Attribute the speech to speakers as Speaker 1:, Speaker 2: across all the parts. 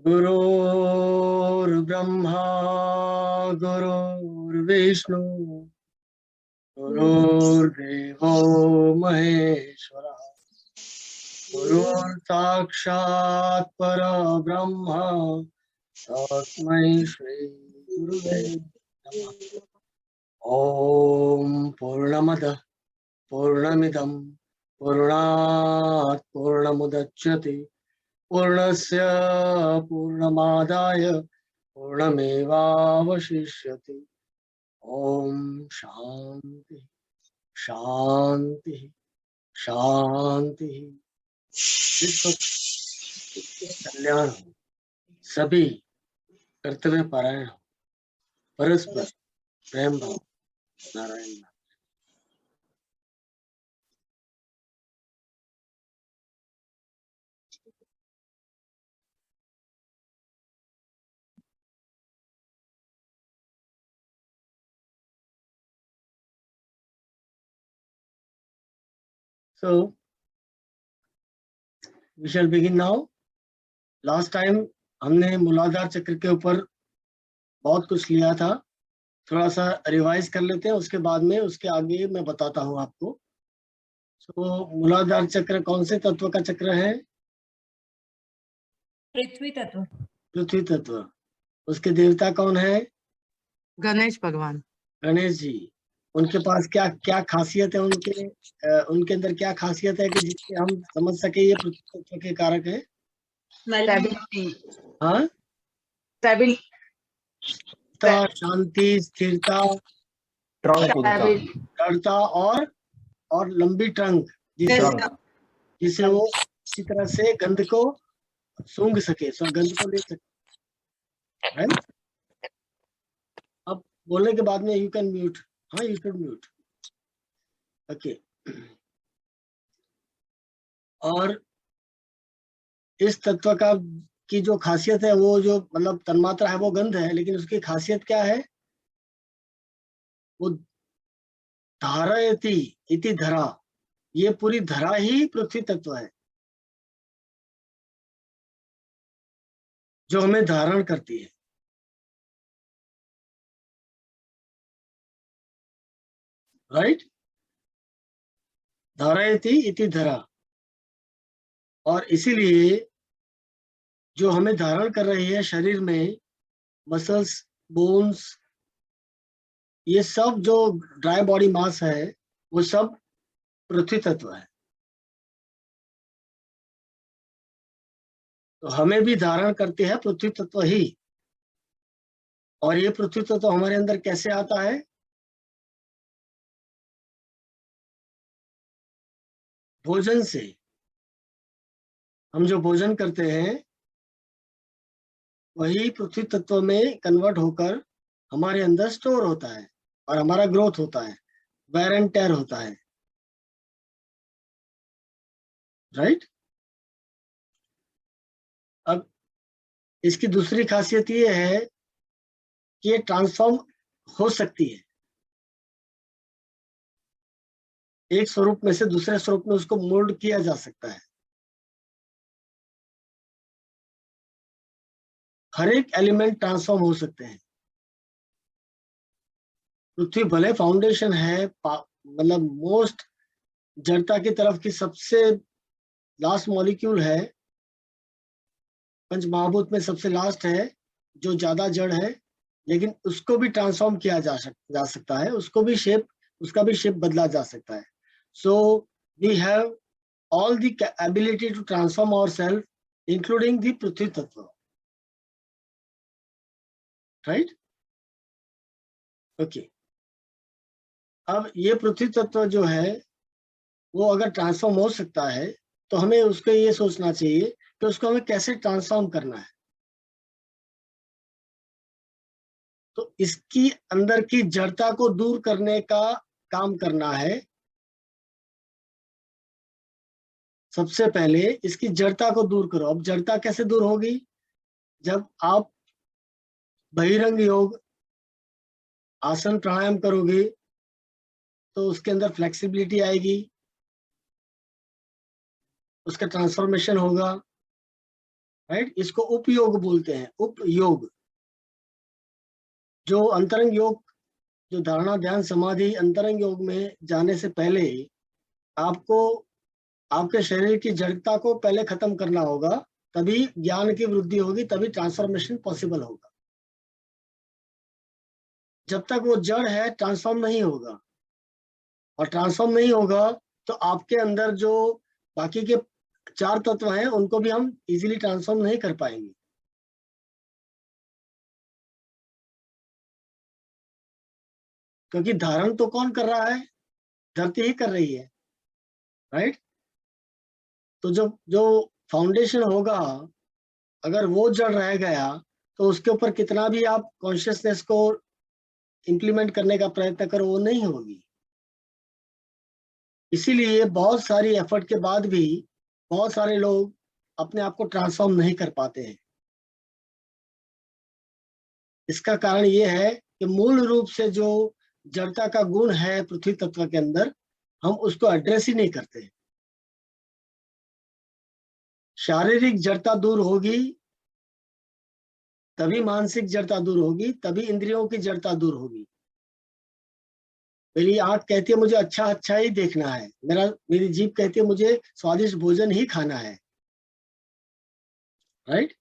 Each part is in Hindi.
Speaker 1: गुरुर्ब्रह्मा गुरुर्विष्णु गुरुर्देवो महेश्वरा गुरुर्साक्षात् परब्रह्म तस्मै श्री गुरुवे नमः। ओम पूर्णमदः पूर्णमिदं पूर्णात् पूर्णमुदच्यते पूर्णस्य पूर्णमादाय पूर्णमेवावशिष्यते। ओम शांति शांति शांति। विश्व कल्याण हो, सभी कर्तव्य परायण हो, परस्पर प्रेम भाव। नारायण नाम। So we shall begin now. Last time हमने मूलाधार चक्र के ऊपर बहुत कुछ लिया था, थोड़ा सा रिवाइज कर लेते हैं, उसके बाद में उसके आगे मैं बताता हूँ आपको। मूलाधार चक्र कौन से तत्व का चक्र है?
Speaker 2: पृथ्वी तत्व।
Speaker 1: पृथ्वी तत्व। उसके देवता कौन है?
Speaker 3: गणेश भगवान।
Speaker 1: गणेश जी। उनके पास क्या क्या खासियत है? उनके अंदर क्या खासियत है कि जिससे हम समझ सके ये पृथ्वी तत्व के कारक है? हाँ, शांति, स्थिरता, दृढ़ता और लंबी ट्रंक, जिसे वो इसी तरह से गंध को सूंघ सके, गंध को ले सके। राइट। अब बोलने के बाद में यू कैन म्यूट। हाँ, यू शुड म्यूट। ओके। और इस तत्व का की जो खासियत है, वो जो मतलब तन्मात्रा है वो गंध है, लेकिन उसकी खासियत क्या है? वो धारयति इति धरा, ये पूरी धरा ही पृथ्वी तत्व है जो हमें धारण करती है। राइट। धारयति इति धरा। और इसीलिए जो हमें धारण कर रही है शरीर में, मसल्स, बोन्स, ये सब जो ड्राई बॉडी मास है वो सब पृथ्वी तत्व है। तो हमें भी धारण करते हैं पृथ्वी तत्व ही। और ये पृथ्वी तत्व हमारे अंदर कैसे आता है? भोजन से। हम जो भोजन करते हैं वही पृथ्वी तत्व में कन्वर्ट होकर हमारे अंदर स्टोर होता है और हमारा ग्रोथ होता है, वेयर एंड टेयर होता है। राइट। अब इसकी दूसरी खासियत ये है कि ये ट्रांसफॉर्म हो सकती है, एक स्वरूप में से दूसरे स्वरूप में उसको मोल्ड किया जा सकता है। हर एक एलिमेंट ट्रांसफॉर्म हो सकते हैं। पृथ्वी भले फाउंडेशन है, मतलब मोस्ट जड़ता की तरफ की सबसे लास्ट मॉलिक्यूल है, पंच महाभूत में सबसे लास्ट है, जो ज्यादा जड़ है, लेकिन उसको भी ट्रांसफॉर्म किया जा सकता है, उसका भी शेप बदला जा सकता है। So we have all the ability to transform ourselves, including the prithvi tattva. Right. Okay. अब ये पृथ्वी तत्व जो है वो अगर ट्रांसफॉर्म हो सकता है तो हमें उसको ये सोचना चाहिए कि उसको हमें कैसे ट्रांसफॉर्म करना है। तो इसकी अंदर की जड़ता को दूर करने का काम करना है। सबसे पहले इसकी जड़ता को दूर करो। अब जड़ता कैसे दूर होगी? जब आप बहिरंग योग, आसन, प्राणायाम करोगे तो उसके अंदर फ्लेक्सिबिलिटी आएगी, उसका ट्रांसफॉर्मेशन होगा। राइट। इसको उपयोग बोलते हैं, उपयोग। जो अंतरंग योग, जो धारणा ध्यान समाधि अंतरंग योग में जाने से पहले आपको आपके शरीर की जड़ता को पहले खत्म करना होगा, तभी ज्ञान की वृद्धि होगी, तभी ट्रांसफॉर्मेशन पॉसिबल होगा। जब तक वो जड़ है ट्रांसफॉर्म नहीं होगा, और ट्रांसफॉर्म नहीं होगा तो आपके अंदर जो बाकी के 4 तत्व हैं उनको भी हम इजीली ट्रांसफॉर्म नहीं कर पाएंगे। क्योंकि धारण तो कौन कर रहा है? धरती ही कर रही है, राइट। तो जो जो फाउंडेशन होगा, अगर वो जड़ रह गया तो उसके ऊपर कितना भी आप कॉन्शियसनेस को इंप्लीमेंट करने का प्रयत्न करो, वो नहीं होगी। इसीलिए बहुत सारी एफर्ट के बाद भी बहुत सारे लोग अपने आप को ट्रांसफॉर्म नहीं कर पाते हैं। इसका कारण ये है कि मूल रूप से जो जड़ता का गुण है पृथ्वी तत्व के अंदर, हम उसको एड्रेस ही नहीं करते। शारीरिक जड़ता दूर होगी तभी मानसिक जड़ता दूर होगी, तभी इंद्रियों की जड़ता दूर होगी। मेरी आंख कहती है मुझे अच्छा अच्छा ही देखना है, मेरी जीभ कहती है मुझे स्वादिष्ट भोजन ही खाना है, राइट।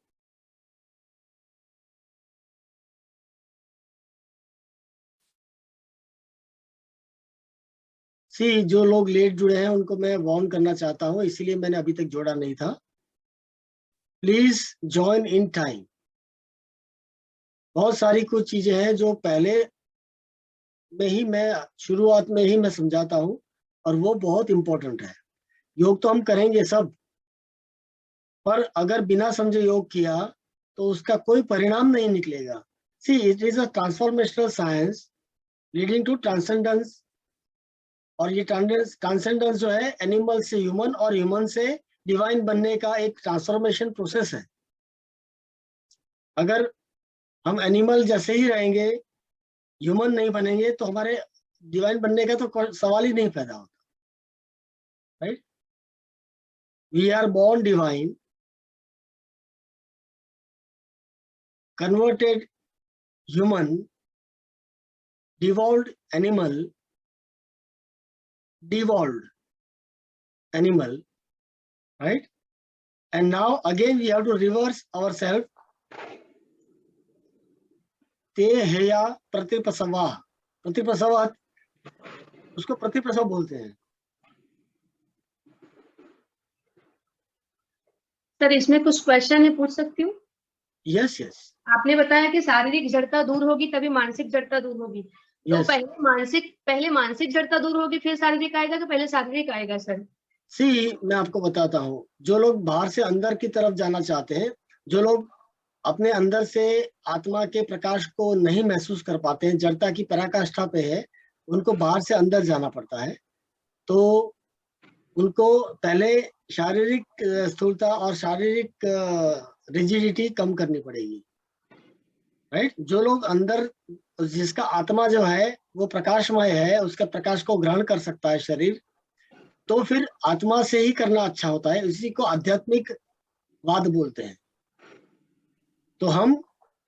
Speaker 1: जो लोग लेट जुड़े हैं उनको मैं वार्न करना चाहता हूं, इसीलिए मैंने अभी तक जोड़ा नहीं था। Please join in time. बहुत सारी कुछ चीजें हैं जो पहले में ही मैं शुरुआत में ही मैं समझाता हूं, और वो बहुत इंपॉर्टेंट है। योग तो हम करेंगे सब, पर अगर बिना समझे योग किया तो उसका कोई परिणाम नहीं निकलेगा। It is a transformational science leading to transcendence. और ये ट्रांसेंडेंस जो है एनिमल से ह्यूमन और ह्यूमन से डिवाइन बनने का एक ट्रांसफॉर्मेशन प्रोसेस है। अगर हम एनिमल जैसे ही रहेंगे, ह्यूमन नहीं बनेंगे, तो हमारे डिवाइन बनने का तो सवाल ही नहीं पैदा होता, right. We are born divine, converted human, devolved animal, right? And now again we have to reverse ourselves. ते हेया प्रतिप्रसवा, प्रतिप्रसवा उसको प्रतिप्रसव बोलते हैं।
Speaker 2: सर इसमें कुछ क्वेश्चन है, पूछ सकती हूँ?
Speaker 1: Yes yes.
Speaker 2: आपने बताया कि शारीरिक जड़ता दूर होगी तभी मानसिक जड़ता दूर होगी, तो
Speaker 1: yes.
Speaker 2: पहले मानसिक जड़ता दूर होगी फिर शारीरिक आएगा, तो पहले शारीरिक आएगा सर?
Speaker 1: मैं आपको बताता हूँ, जो लोग बाहर से अंदर की तरफ जाना चाहते हैं, जो लोग अपने अंदर से आत्मा के प्रकाश को नहीं महसूस कर पाते हैं, जड़ता की पराकाष्ठा पे है, उनको बाहर से अंदर जाना पड़ता है। तो उनको पहले शारीरिक स्थूलता और शारीरिक रिजिडिटी कम करनी पड़ेगी, राइट। जो लोग अंदर, जिसका आत्मा जो है वो प्रकाशमय है, उसका प्रकाश को ग्रहण कर सकता है शरीर, तो फिर आत्मा से ही करना अच्छा होता है। इसी को आध्यात्मिक वाद बोलते हैं। तो हम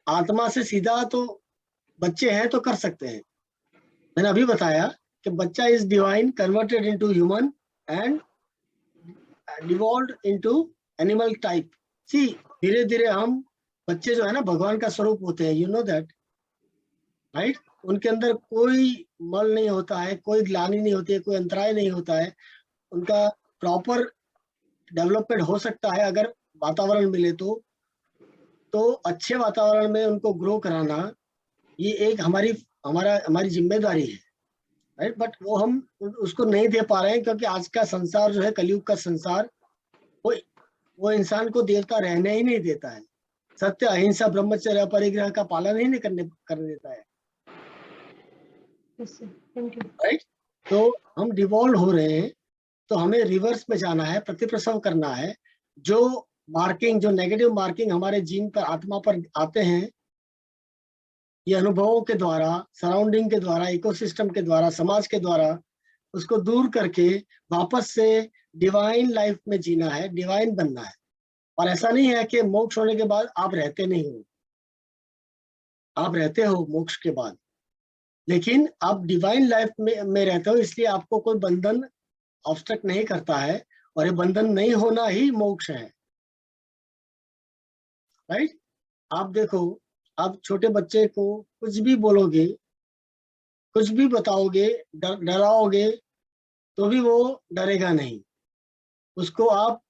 Speaker 1: आत्मा से सीधा तो बच्चे हैं तो कर सकते हैं। मैंने अभी बताया कि बच्चा is divine converted into human and devolved into animal type. धीरे धीरे हम, बच्चे जो है ना भगवान का स्वरूप होते हैं, यू नो दैट, राइट। उनके अंदर कोई मल नहीं होता है, कोई ग्लानि नहीं होती है, कोई अंतराय नहीं होता है। उनका प्रॉपर डेवलपमेंट हो सकता है अगर वातावरण मिले तो अच्छे वातावरण में उनको ग्रो कराना ये एक हमारी जिम्मेदारी है, राइट। बट वो हम उसको नहीं दे पा रहे हैं, क्योंकि आज का संसार जो है, कलयुग का संसार, वो इंसान को देवता रहने ही नहीं देता है। सत्य अहिंसा ब्रह्मचर्य परिग्रह का पालन ही नहीं करने देता है, राइट। तो हम डिवॉल्व हो रहे हैं, तो हमें रिवर्स में जाना है, प्रतिप्रसव करना है। जो मार्किंग, जो नेगेटिव मार्किंग हमारे जीन पर, आत्मा पर आते हैं, ये अनुभवों के द्वारा, सराउंडिंग के द्वारा, इकोसिस्टम के द्वारा, समाज के द्वारा, उसको दूर करके वापस से डिवाइन लाइफ में जीना है, डिवाइन बनना है। और ऐसा नहीं है कि मोक्ष होने के बाद आप रहते नहीं हो, आप रहते हो मोक्ष के बाद, लेकिन आप डिवाइन लाइफ में रहते हो, इसलिए आपको कोई बंधन ऑब्स्ट्रक्ट नहीं करता है, और ये बंधन नहीं होना ही मोक्ष है। राइट? आप देखो, आप छोटे बच्चे को कुछ भी बोलोगे, कुछ भी बताओगे, डराओगे, तो भी वो डरेगा नहीं। उसको आप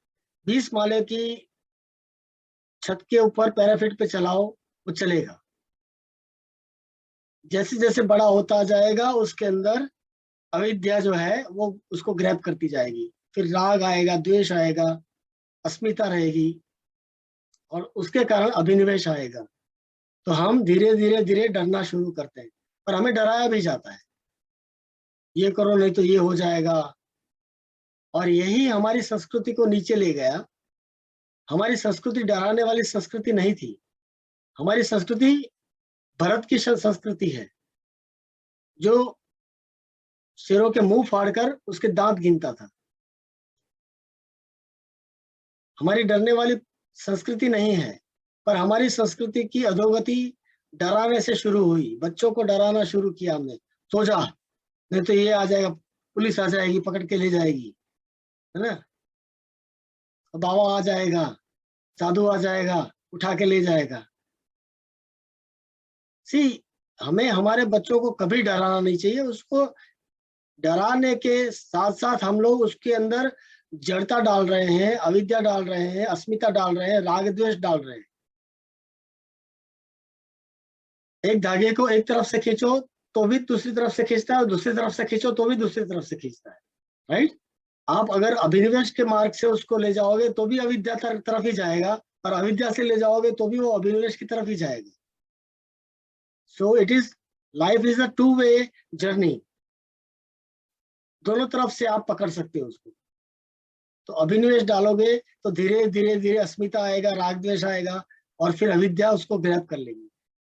Speaker 1: 20 माले की छत के ऊपर पैराफिट पे चलाओ, वो चलेगा। जैसे जैसे बड़ा होता जाएगा, उसके अंदर अविद्या जो है वो उसको ग्रैब करती जाएगी, फिर राग आएगा, द्वेष आएगा, अस्मिता रहेगी, और उसके कारण अभिनिवेश आएगा। तो हम धीरे धीरे धीरे डरना शुरू करते हैं, और हमें डराया भी जाता है, ये करो नहीं तो ये हो जाएगा। और यही हमारी संस्कृति को नीचे ले गया। हमारी संस्कृति डराने वाली संस्कृति नहीं थी। हमारी संस्कृति भरत की संस्कृति है, जो शेरों के मुंह फाड़कर उसके दांत गिनता था। हमारी डरने वाली संस्कृति नहीं है, पर हमारी संस्कृति की अधोगति डराने से शुरू हुई। बच्चों को डराना शुरू किया हमने, सो जा नहीं तो ये आ जाएगा, पुलिस आ जाएगी, पकड़ के ले जाएगी, है ना, बाबा आ जाएगा, साधु आ जाएगा, उठा के ले जाएगा। हमें हमारे बच्चों को कभी डराना नहीं चाहिए। उसको डराने के साथ साथ हम लोग उसके अंदर जड़ता डाल रहे हैं, अविद्या डाल रहे हैं, अस्मिता डाल रहे हैं, राग द्वेष डाल रहे हैं। एक धागे को एक तरफ से खींचो तो भी दूसरी तरफ से खींचता है, और दूसरी तरफ से खींचो तो भी दूसरी तरफ से खींचता है। राइट? आप अगर अभिनिवेश के मार्ग से उसको ले जाओगे तो भी अविद्या तरफ ही जाएगा, और अविद्या से ले जाओगे तो भी वो अभिनिवेश की तरफ ही जाएगा। So it is, life is a two way journey. दोनों तरफ से आप पकड़ सकते हो उसको। तो अभिनिवेश डालोगे तो धीरे धीरे धीरे अस्मिता आएगा, राग द्वेष आएगा, और फिर अविद्या उसको ग्रैब कर लेगी।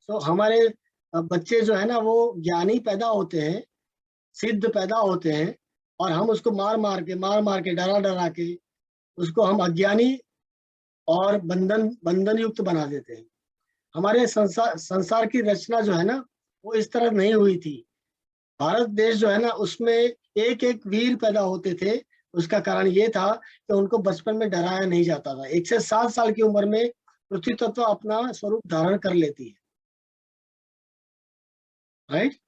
Speaker 1: सो हमारे बच्चे जो है ना, वो ज्ञानी पैदा होते हैं, सिद्ध पैदा होते हैं, और हम उसको मार मार के डरा डरा के उसको हम अज्ञानी और बंधन युक्त बना देते हैं। हमारे संसार की रचना जो है ना, वो इस तरह नहीं हुई थी। भारत देश जो है ना, उसमें एक एक वीर पैदा होते थे। उसका कारण ये था कि उनको बचपन में डराया नहीं जाता था। 1 से 7 साल की उम्र में पृथ्वी तत्व अपना स्वरूप धारण कर लेती है। राइट?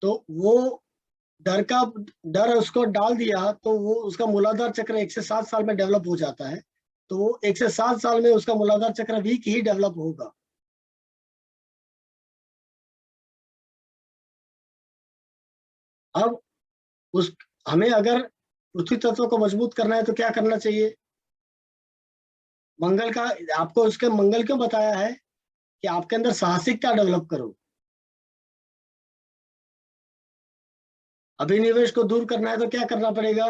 Speaker 1: तो वो डर उसको डाल दिया, तो वो उसका मूलाधार चक्र 1 से 7 साल में डेवलप हो जाता है। तो वो 1 से 7 साल में उसका मूलाधार चक्र वीक ही डेवलप होगा। अब हमें अगर पृथ्वी तत्व को मजबूत करना है तो क्या करना चाहिए? मंगल का, आपको उसके मंगल क्यों बताया है? कि आपके अंदर साहसिकता डेवलप करो। अभिनिवेश को दूर करना है तो क्या करना पड़ेगा?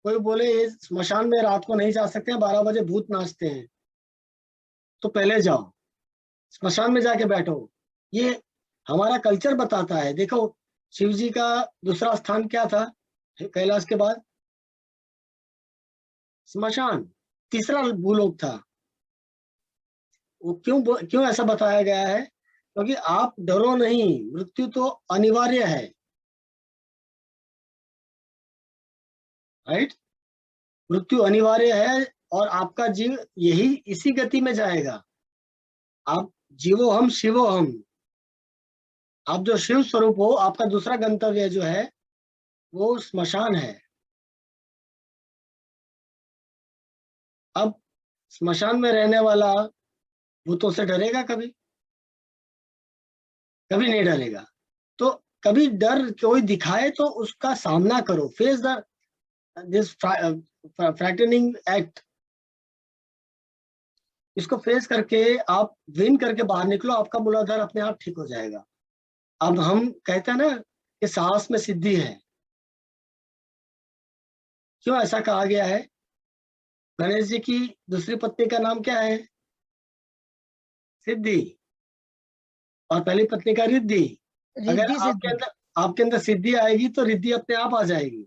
Speaker 1: कोई बोले ये स्मशान में रात को नहीं जा सकते हैं, 12 बजे भूत नाचते हैं, तो पहले जाओ स्मशान में जाके बैठो। ये हमारा कल्चर बताता है। देखो, शिव जी का दूसरा स्थान क्या था कैलाश के बाद? स्मशान। तीसरा भूलोक था। वो क्यों ऐसा बताया गया है? क्योंकि आप डरो नहीं, मृत्यु तो अनिवार्य है। राइट? मृत्यु अनिवार्य है, और आपका जीव यही इसी गति में जाएगा। आप जीवो हम शिवो हम। आप जो शिव स्वरूप हो, आपका दूसरा गंतव्य जो है वो स्मशान है। अब स्मशान में रहने वाला भूतों से डरेगा कभी? कभी नहीं डरेगा। तो कभी डर कोई दिखाए तो उसका सामना करो। Face this frightening act. इसको फेस करके आप विन करके बाहर निकलो, आपका मूलाधार अपने आप ठीक हो जाएगा। अब हम कहते हैं ना कि साहस में सिद्धि है। क्यों ऐसा कहा गया है? गणेश जी की दूसरी पत्नी का नाम क्या है? सिद्धि। और पहली पत्नी का रिद्धि। अगर आपके अंदर सिद्धि आएगी तो रिद्धि अपने आप आ जाएगी।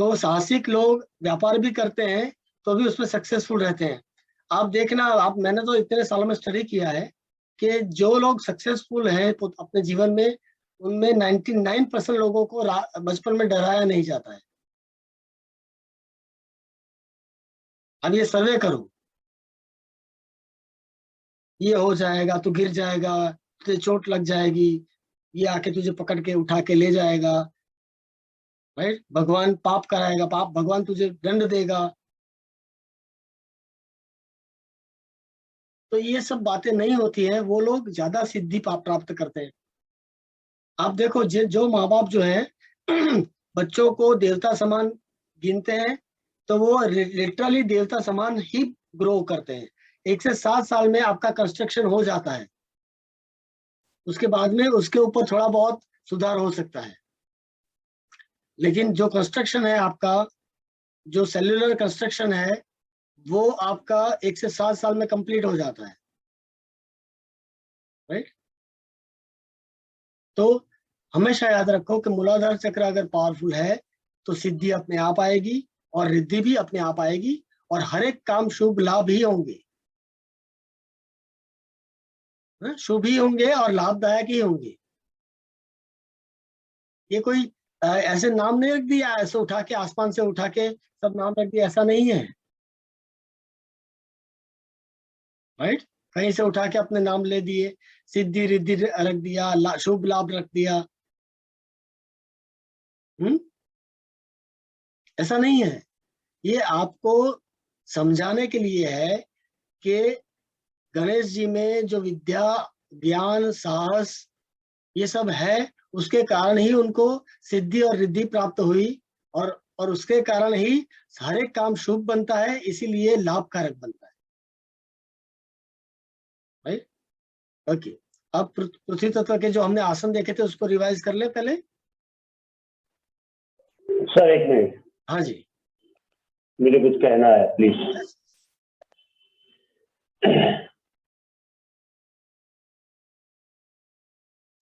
Speaker 1: तो साहसिक लोग व्यापार भी करते हैं तो भी उसमें सक्सेसफुल रहते हैं। आप देखना, मैंने तो इतने सालों में स्टडी किया है कि जो लोग सक्सेसफुल हैं अपने जीवन में, उनमें 99% लोगों को बचपन में डराया नहीं जाता है। अब ये सर्वे करो, ये हो जाएगा तो गिर जाएगा, तुझे चोट लग जाएगी, ये आके तुझे पकड़ के उठा के ले जाएगा, राइट, भगवान पाप कराएगा, पाप भगवान तुझे दंड देगा। तो ये सब बातें नहीं होती है, वो लोग ज्यादा सिद्धि प्राप्त करते हैं। आप देखो, जो माँ बाप जो है बच्चों को देवता समान गिनते हैं, तो वो लिटरली देवता समान ही ग्रो करते हैं। 1 से 7 साल में आपका कंस्ट्रक्शन हो जाता है, उसके बाद में उसके ऊपर थोड़ा बहुत सुधार हो सकता है। लेकिन जो कंस्ट्रक्शन है आपका, जो सेल्युलर कंस्ट्रक्शन है, वो आपका 1 से 7 साल में कंप्लीट हो जाता है, राइट। तो हमेशा याद रखो कि मूलाधार चक्र अगर पावरफुल है तो सिद्धि अपने आप आएगी और रिद्धि भी अपने आप आएगी, और हर एक काम शुभ लाभ ही होंगे, शुभ ही होंगे और लाभदायक ही होंगे। ये कोई ऐसे नाम नहीं रख दिया, ऐसे उठा के आसमान से उठा के सब नाम रख दिया, ऐसा नहीं है, राइट। कहीं से उठा के अपने नाम ले दिए, सिद्धि रिद्धि रख दिया, शुभ लाभ रख दिया, ऐसा नहीं है। ये आपको समझाने के लिए है कि गणेश जी में जो विद्या, ज्ञान, साहस ये सब है, उसके कारण ही उनको सिद्धि और रिद्धि प्राप्त हुई, और उसके कारण ही हर एक काम शुभ बनता है, इसीलिए लाभकारक बनता है, राइट। ओके, अब पृथ्वी तत्व के जो हमने आसन देखे थे उसको रिवाइज कर ले पहले।
Speaker 4: सर 1 मिनट,
Speaker 1: हाँ जी,
Speaker 4: मुझे कुछ कहना है प्लीज।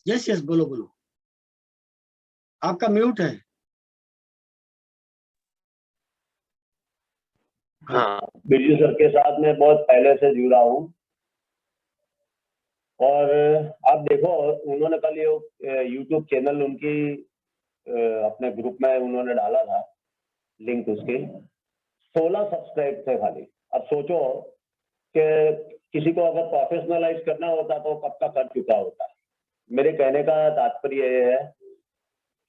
Speaker 1: यस यस, बोलो बोलो, आपका म्यूट है।
Speaker 4: हाँ, बिरजू सर के साथ मैं बहुत पहले से जुड़ा हूँ, और आप देखो उन्होंने कल ये यूट्यूब चैनल उनकी अपने ग्रुप में उन्होंने डाला था लिंक, उसके 16 सब्सक्राइब थे खाली। अब सोचो कि किसी को अगर प्रोफेशनलाइज करना होता तो कब का कर चुका होता। मेरे कहने का तात्पर्य ये है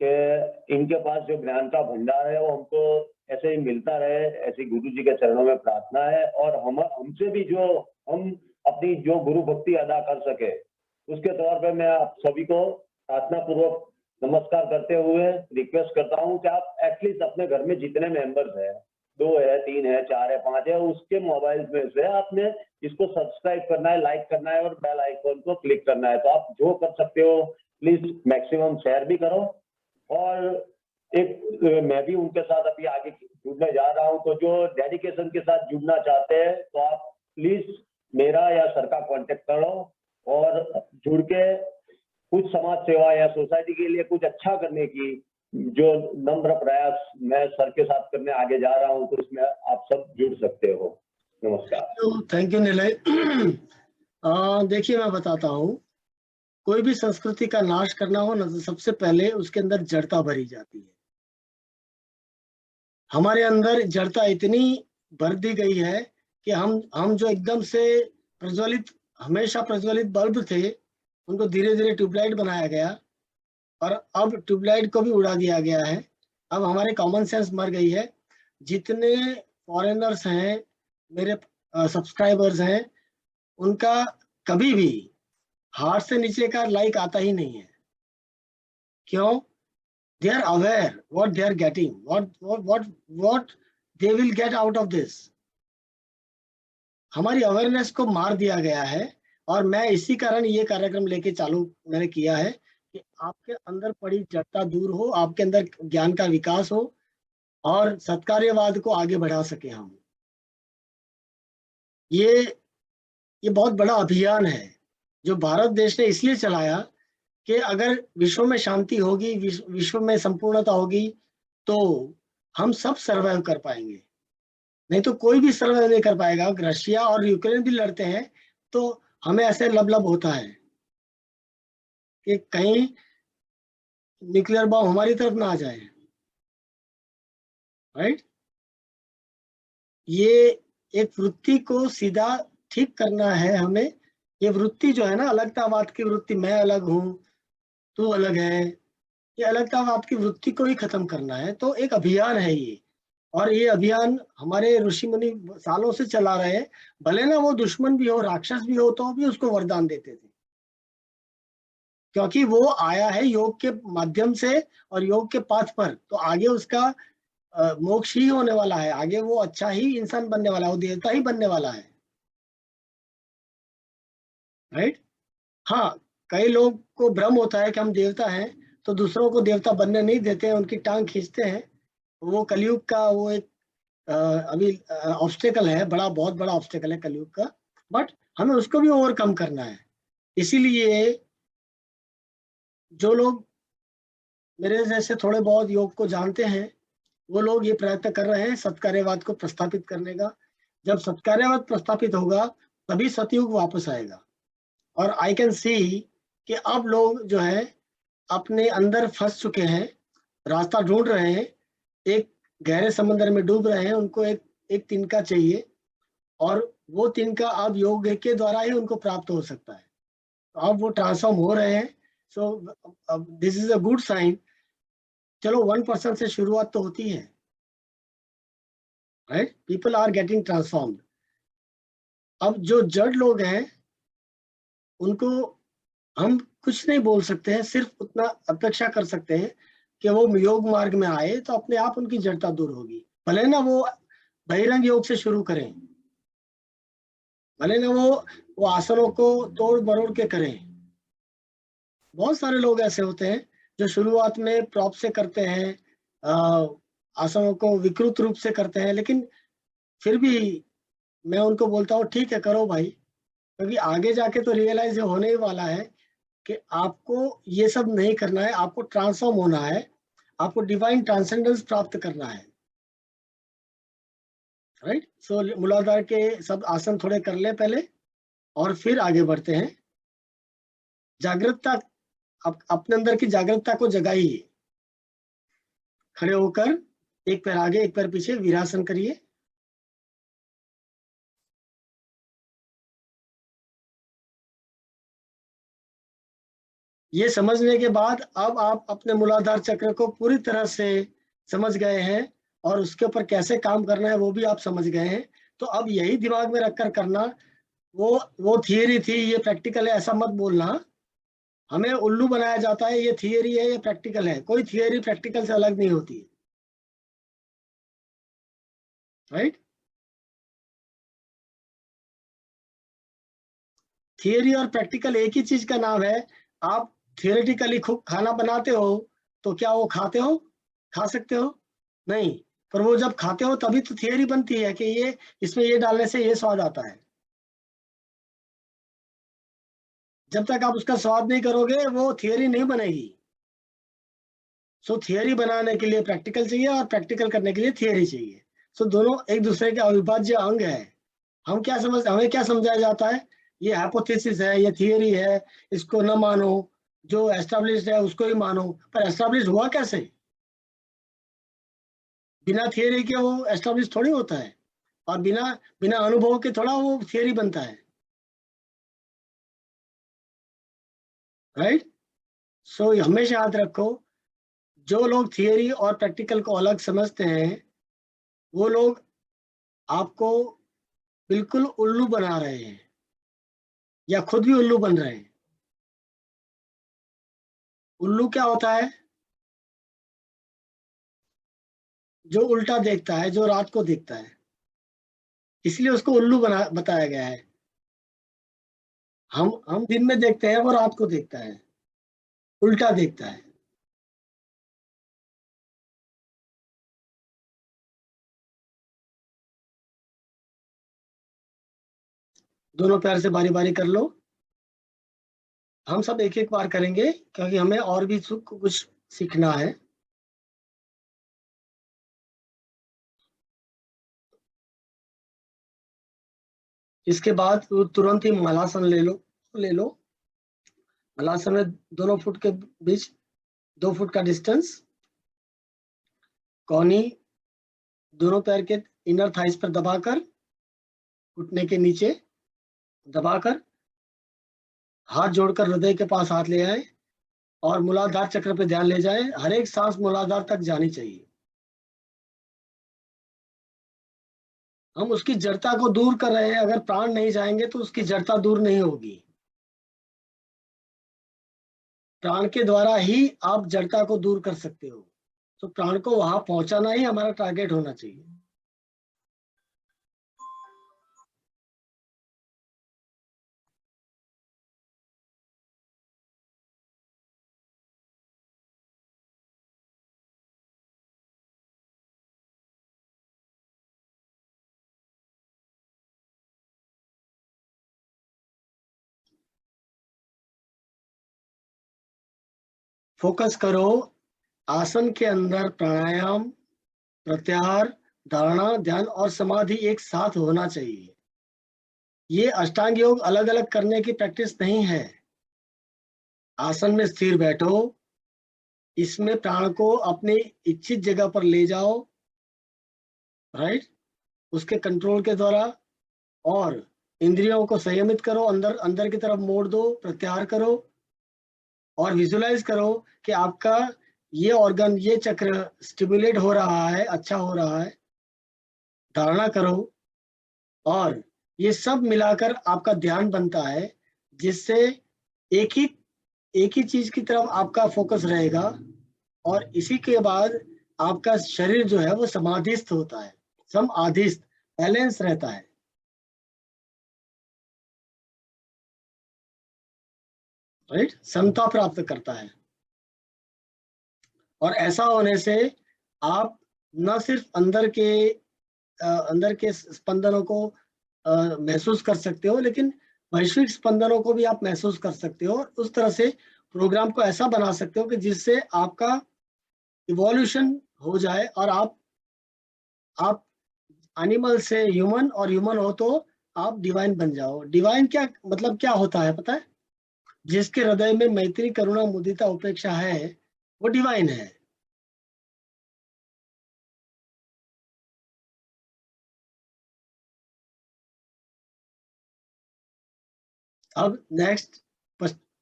Speaker 4: कि इनके पास जो ज्ञान का भंडार है वो हमको ऐसे ही मिलता रहे, ऐसी गुरु जी के चरणों में प्रार्थना है। और हमसे भी जो हम अपनी जो गुरु भक्ति अदा कर सके, उसके तौर पे मैं आप सभी को प्रार्थना पूर्वक नमस्कार करते हुए रिक्वेस्ट करता हूं कि आप एटलीस्ट अपने घर में जितने मेंबर्स हैं, 2 है, 3 है, 4 है, 5 है, उसके मोबाइल में से आपने इसको सब्सक्राइब करना है, लाइक करना है और बेल आइकन को क्लिक करना है। तो आप जो कर सकते हो प्लीज मैक्सिमम शेयर भी करो। और एक मैं भी उनके साथ अभी आगे जुड़ने जा रहा हूं, तो जो डेडिकेशन के साथ जुड़ना चाहते हैं तो आप प्लीज मेरा या सर का कॉन्टेक्ट करो और जुड़ के कुछ समाज सेवा या सोसाइटी के लिए कुछ अच्छा करने की जो नम्र प्रयास मैं सर के साथ करने आगे जा रहा हूं, तो उसमें आप सब जुड़ सकते हो। नमस्कार।
Speaker 1: थैंक यू निलय। देखिए, मैं बताता हूँ, कोई भी संस्कृति का नाश करना हो ना, तो सबसे पहले उसके अंदर जड़ता भरी जाती है। हमारे अंदर जड़ता इतनी भर दी गई है कि हम जो एकदम से प्रज्वलित, हमेशा प्रज्वलित बल्ब थे, उनको धीरे धीरे ट्यूबलाइट बनाया गया, और अब ट्यूबलाइट को भी उड़ा दिया गया है। अब हमारे कॉमन सेंस मर गई है। जितने फॉरेनर्स हैं, मेरे सब्सक्राइबर्स हैं, उनका कभी भी हार्ट से नीचे का लाइक आता ही नहीं है। क्यों? they are aware what they are getting, what they will get out of this. हमारी अवेयरनेस को मार दिया गया है, और मैं इसी कारण ये कार्यक्रम लेके चालू मैंने किया है कि आपके अंदर पड़ी जड़ता दूर हो, आपके अंदर ज्ञान का विकास हो, और सत्कार्यवाद को आगे बढ़ा सके हम। ये बहुत बड़ा अभियान है जो भारत देश ने इसलिए चलाया कि अगर विश्व में शांति होगी, विश्व में संपूर्णता होगी, तो हम सब सर्वाइव कर पाएंगे, नहीं तो कोई भी सर्वाइव नहीं कर पाएगा। रशिया और यूक्रेन भी लड़ते हैं तो हमें ऐसे लबलब होता है कि कहीं न्यूक्लियर बॉम्ब हमारी तरफ ना आ जाए, राइट। ये एक वृत्ति को सीधा ठीक करना है हमें। ये वृत्ति जो है ना, अलगतावाद की वृत्ति, मैं अलग हूं तू अलग है, ये अलगतावाद की वृत्ति को ही खत्म करना है। तो एक अभियान है ये, और ये अभियान हमारे ऋषि मुनि सालों से चला रहे हैं। भले ना वो दुश्मन भी हो, राक्षस भी हो, तो भी उसको वरदान देते थे, क्योंकि वो आया है योग के माध्यम से और योग के पाथ पर। तो आगे उसका मोक्ष ही होने वाला है, आगे वो अच्छा ही इंसान बनने वाला है, वो देवता ही बनने वाला है, राइट। हाँ, कई लोग को भ्रम होता है कि हम देवता हैं तो दूसरों को देवता बनने नहीं देते हैं, उनकी टांग खींचते हैं। वो कलयुग का वो एक अभी ऑब्स्टेकल है, बड़ा, बहुत बड़ा ऑब्स्टेकल है कलयुग का। बट हमें उसको भी ओवरकम करना है। इसीलिए जो लोग मेरे जैसे थोड़े बहुत योग को जानते हैं, वो लोग ये प्रयत्न कर रहे हैं सत्कार्यवाद को प्रस्थापित करने का। जब सत्कार्यवाद प्रस्थापित होगा तभी सतयुग वापस आएगा। और आई कैन सी कि अब लोग जो है अपने अंदर फंस चुके हैं, रास्ता ढूंढ रहे हैं, एक गहरे समंदर में डूब रहे हैं, उनको एक एक तिनका चाहिए, और वो तिनका अब योग के द्वारा ही उनको प्राप्त हो सकता है। तो अब वो ट्रांसफॉर्म हो रहे हैं। So this is a good sign. चलो 1% से शुरुआत तो होती है, right. People are getting transformed. अब जो जड़ लोग हैं उनको हम कुछ नहीं बोल सकते हैं, सिर्फ उतना अपेक्षा कर सकते हैं कि वो योग मार्ग में आए तो अपने आप उनकी जड़ता दूर होगी। भले ना वो बहिरंग योग से शुरू करें, भले ना वो आसनों को तोड़ मरोड़ के करें। बहुत सारे लोग ऐसे होते हैं जो शुरुआत में प्रॉप से करते हैं, आसनों को विकृत रूप से करते हैं, लेकिन फिर भी मैं उनको बोलता हूँ ठीक है करो भाई, क्योंकि आगे जाके तो रियलाइज होने ही वाला है कि आपको ये सब नहीं करना है, आपको ट्रांसफॉर्म होना है, आपको डिवाइन ट्रांसेंडेंस प्राप्त करना है, राइट। सो मूलाधार के सब आसन थोड़े कर ले पहले और फिर आगे बढ़ते हैं। जागृतता, अपने अंदर की जागृतता को जगाइए। खड़े होकर एक पैर आगे एक पैर पीछे वीरासन करिए। ये समझने के बाद अब आप अपने मूलाधार चक्र को पूरी तरह से समझ गए हैं और उसके ऊपर कैसे काम करना है वो भी आप समझ गए हैं। तो अब यही दिमाग में रखकर करना, वो थियरी थी, ये प्रैक्टिकल है ऐसा मत बोलना। हमें उल्लू बनाया जाता है, ये थियरी है ये प्रैक्टिकल है। कोई थियरी प्रैक्टिकल से अलग नहीं होती, राइट। थियरी और प्रैक्टिकल एक ही चीज का नाम है। आप थियोरेटिकली खूब खाना बनाते हो तो क्या वो खाते हो, खा सकते हो? नहीं। पर वो जब खाते हो तभी तो थियरी बनती है कि ये इसमें ये डालने से ये स्वाद आता है। जब तक आप उसका स्वाद नहीं करोगे वो थियरी नहीं बनेगी। सो थियरी बनाने के लिए प्रैक्टिकल चाहिए और प्रैक्टिकल करने के लिए थियरी चाहिए। सो दोनों एक दूसरे के अविभाज्य अंग है। हमें क्या समझाया जाता है, ये हाइपोथेसिस है, ये थियरी है, इसको न मानो, जो एस्टेब्लिश्ड है उसको ही मानो। पर एस्टेब्लिश हुआ कैसे? बिना थियरी के वो एस्टेब्लिश थोड़ी होता है, और बिना बिना अनुभव के थोड़ा वो थियरी बनता है, राइट। सो हमेशा याद रखो, जो लोग थियरी और प्रैक्टिकल को अलग समझते हैं वो लोग आपको बिल्कुल उल्लू बना रहे हैं या खुद भी उल्लू बन रहे हैं। उल्लू क्या होता है? जो उल्टा देखता है, जो रात को देखता है, इसलिए उसको उल्लू बना बताया गया है। हम दिन में देखते हैं, वो रात को देखता है, उल्टा देखता है। दोनों पैर से बारी बारी कर लो। हम सब एक एक बार करेंगे क्योंकि हमें और भी कुछ सीखना है। इसके बाद तुरंत ही मलासन ले लो। मलासन में दोनों फुट के बीच 2 फुट का डिस्टेंस, कोहनी दोनों पैर के इनर थाइस पर दबाकर, घुटने के नीचे दबाकर, हाथ जोड़कर हृदय के पास हाथ ले आए और मूलाधार चक्र पे ध्यान ले जाए। हर एक सांस मूलाधार तक जानी चाहिए। हम उसकी जड़ता को दूर कर रहे हैं। अगर प्राण नहीं जाएंगे तो उसकी जड़ता दूर नहीं होगी। प्राण के द्वारा ही आप जड़ता को दूर कर सकते हो। तो प्राण को वहां पहुंचाना ही हमारा टारगेट होना चाहिए। फोकस करो आसन के अंदर। प्राणायाम, प्रत्याहार, धारणा, ध्यान और समाधि एक साथ होना चाहिए। ये अष्टांग योग अलग अलग करने की प्रैक्टिस नहीं है। आसन में स्थिर बैठो, इसमें प्राण को अपनी इच्छित जगह पर ले जाओ, राइट, उसके कंट्रोल के द्वारा, और इंद्रियों को संयमित करो, अंदर अंदर की तरफ मोड़ दो, प्रत्याहार करो और विजुलाइज करो कि आपका ये ऑर्गन, ये चक्र स्टिमुलेट हो रहा है, अच्छा हो रहा है। धारणा करो और ये सब मिलाकर आपका ध्यान बनता है, जिससे एक ही चीज की तरफ आपका फोकस रहेगा और इसी के बाद आपका शरीर जो है वो समाधिस्थ होता है, समाधिस्थ, बैलेंस रहता है, राइट, समता प्राप्त करता है। और ऐसा होने से आप न सिर्फ अंदर के स्पंदनों को महसूस कर सकते हो, लेकिन वैश्विक स्पंदनों को भी आप महसूस कर सकते हो। और उस तरह से प्रोग्राम को ऐसा बना सकते हो कि जिससे आपका इवोल्यूशन हो जाए और आप एनिमल से ह्यूमन और ह्यूमन हो तो आप डिवाइन बन जाओ। डिवाइन क्या मतलब, क्या होता है पता है? जिसके हृदय में मैत्री, करुणा, मुदिता, उपेक्षा है वो डिवाइन है। अब नेक्स्ट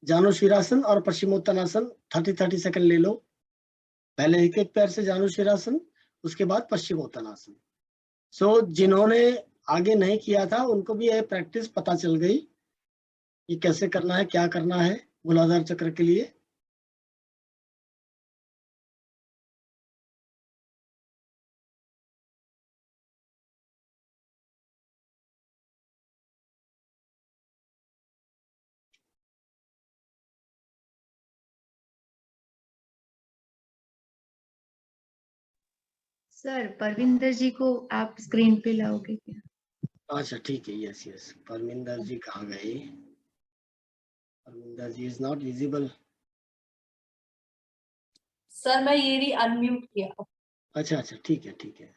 Speaker 1: जानुशीरासन और पश्चिमोत्तानासन 30 सेकंड ले लो। पहले एक एक पैर से जानुशीरासन, उसके बाद पश्चिमोत्तानासन। सो जिन्होंने आगे नहीं किया था उनको भी यह प्रैक्टिस पता चल गई कि कैसे करना है, क्या करना है मूलाधार चक्र के लिए।
Speaker 5: सर परविंदर जी को आप स्क्रीन पे लाओगे क्या?
Speaker 1: अच्छा ठीक है, यस यस। परमिंदर जी कहाँ गए? परमिंदर जी इज नॉट विजिबल।
Speaker 6: सर मैं ये भी अनम्यूट किया।
Speaker 1: अच्छा अच्छा, ठीक है ठीक है।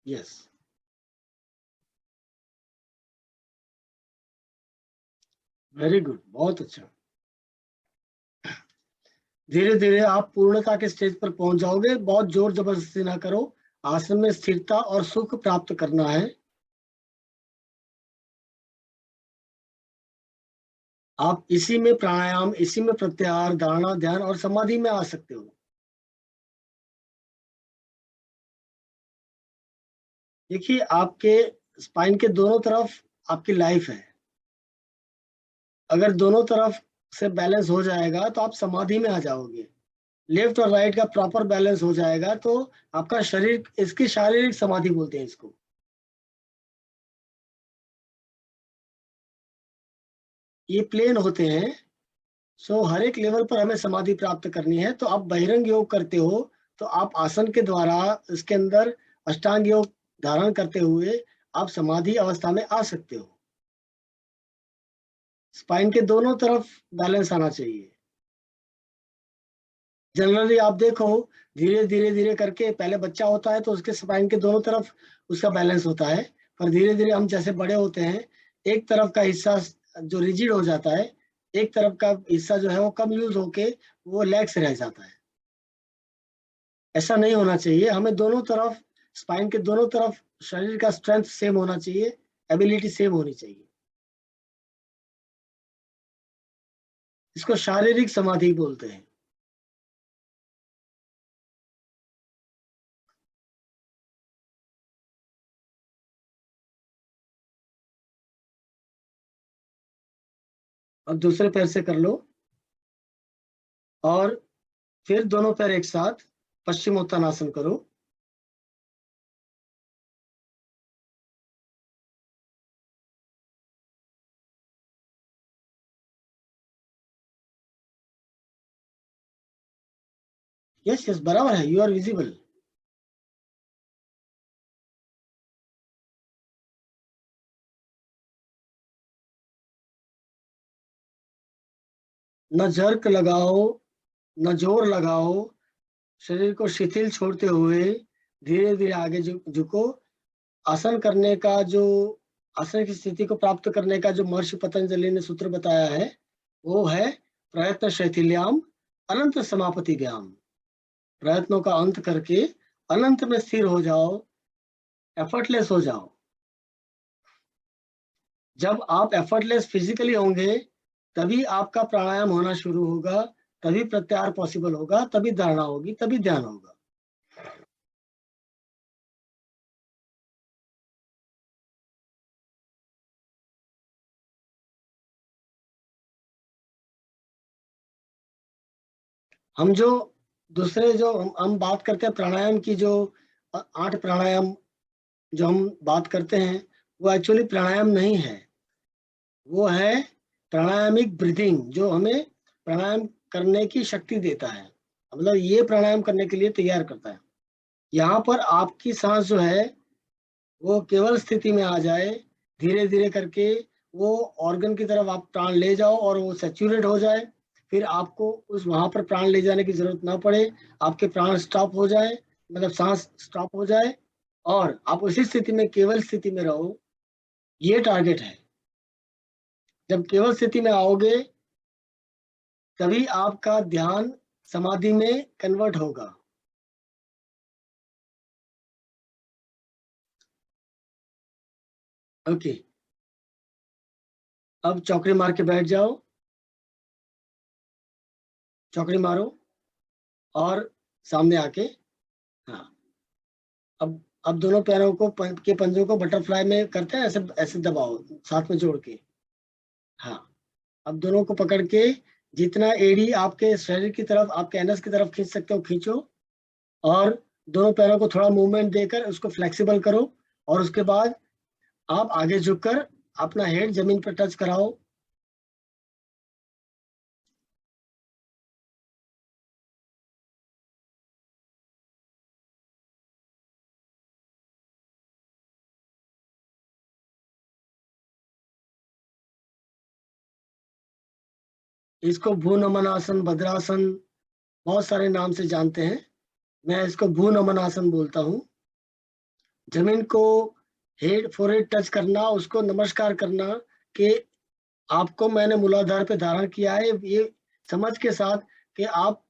Speaker 1: यस, वेरी गुड, बहुत अच्छा। धीरे धीरे आप पूर्णता के स्टेज पर पहुंच जाओगे। बहुत जोर जबरदस्ती ना करो। आसन में स्थिरता और सुख प्राप्त करना है। आप इसी में प्राणायाम, इसी में प्रत्याहार, धारणा, ध्यान और समाधि में आ सकते हो। देखिए, आपके स्पाइन के दोनों तरफ आपकी लाइफ है। अगर दोनों तरफ से बैलेंस हो जाएगा तो आप समाधि में आ जाओगे। लेफ्ट और राइट का प्रॉपर बैलेंस हो जाएगा तो आपका शरीर, इसकी शारीरिक समाधि बोलते हैं इसको। ये प्लेन होते हैं। सो हर एक लेवल पर हमें समाधि प्राप्त करनी है। तो आप बहिरंग योग करते हो तो आप आसन के द्वारा इसके अंदर अष्टांग योग धारण करते हुए आप समाधि अवस्था में आ सकते हो। स्पाइन के दोनों तरफ बैलेंस आना चाहिए। जनरली आप देखो धीरे धीरे धीरे करके, पहले बच्चा होता है तो उसके स्पाइन के दोनों तरफ उसका बैलेंस होता है, पर धीरे धीरे हम जैसे बड़े होते हैं एक तरफ का हिस्सा जो रिजिड हो जाता है, एक तरफ का हिस्सा जो है वो कम यूज होके वो लैक्स रह जाता है। ऐसा नहीं होना चाहिए, हमें दोनों तरफ, स्पाइन के दोनों तरफ शरीर का स्ट्रेंथ सेम होना चाहिए, एबिलिटी सेम होनी चाहिए। इसको शारीरिक समाधि बोलते हैं। अब दूसरे पैर से कर लो और फिर दोनों पैर एक साथ पश्चिमोत्तानासन करो। यस यस, बराबर है, यू आर विजिबल। न झर्क लगाओ, न जोर लगाओ, शरीर को शिथिल छोड़ते हुए धीरे धीरे आगे झुको। आसन करने का जो, आसन की स्थिति को प्राप्त करने का जो महर्षि पतंजलि ने सूत्र बताया है वो है प्रयत्न शैथिल्याम अनंत समापति व्याम। प्रयत्नों का अंत करके अनंत में स्थिर हो जाओ, एफर्टलेस हो जाओ। जब आप एफर्टलेस फिजिकली होंगे तभी आपका प्राणायाम होना शुरू होगा, तभी प्रत्याहार पॉसिबल होगा, तभी धारणा होगी, तभी ध्यान होगा। हम जो दूसरे जो हम बात करते हैं प्राणायाम की, जो 8 प्राणायाम जो हम बात करते हैं वो एक्चुअली प्राणायाम नहीं है, वो है प्राणायामिक ब्रीथिंग, जो हमें प्राणायाम करने की शक्ति देता है, मतलब ये प्राणायाम करने के लिए तैयार करता है। यहाँ पर आपकी सांस जो है वो केवल स्थिति में आ जाए, धीरे धीरे करके वो ऑर्गन की तरफ आप प्राण ले जाओ और वो सैचुरेट हो जाए, फिर आपको उस वहां पर प्राण ले जाने की जरूरत ना पड़े, आपके प्राण स्टॉप हो जाए, मतलब सांस स्टॉप हो जाए और आप उसी स्थिति में, केवल स्थिति में रहो, ये टारगेट है। जब केवल स्थिति में आओगे तभी आपका ध्यान समाधि में कन्वर्ट होगा। ओके, अब चौकड़ी मार के बैठ जाओ, चौकड़ी मारो और सामने आके, हाँ, अब दोनों पैरों को के पंजों को बटरफ्लाई में करते हैं, ऐसे ऐसे दबाओ साथ में जोड़ के। हाँ, अब दोनों को पकड़ के जितना एड़ी आपके शरीर की तरफ, आपके एनस की तरफ खींच सकते हो खींचो, और दोनों पैरों को थोड़ा मूवमेंट देकर उसको फ्लेक्सिबल करो, और उसके बाद आप आगे झुककर अपना हेड जमीन पर टच कराओ। इसको भू नमन आसन, भद्रासन, बहुत सारे नाम से जानते हैं, मैं इसको भू नमन आसन बोलता हूँ। जमीन को हेड फोरहेड टच करना, उसको नमस्कार करना कि आपको मैंने मूलाधार पे धारण किया है, ये समझ के साथ कि आप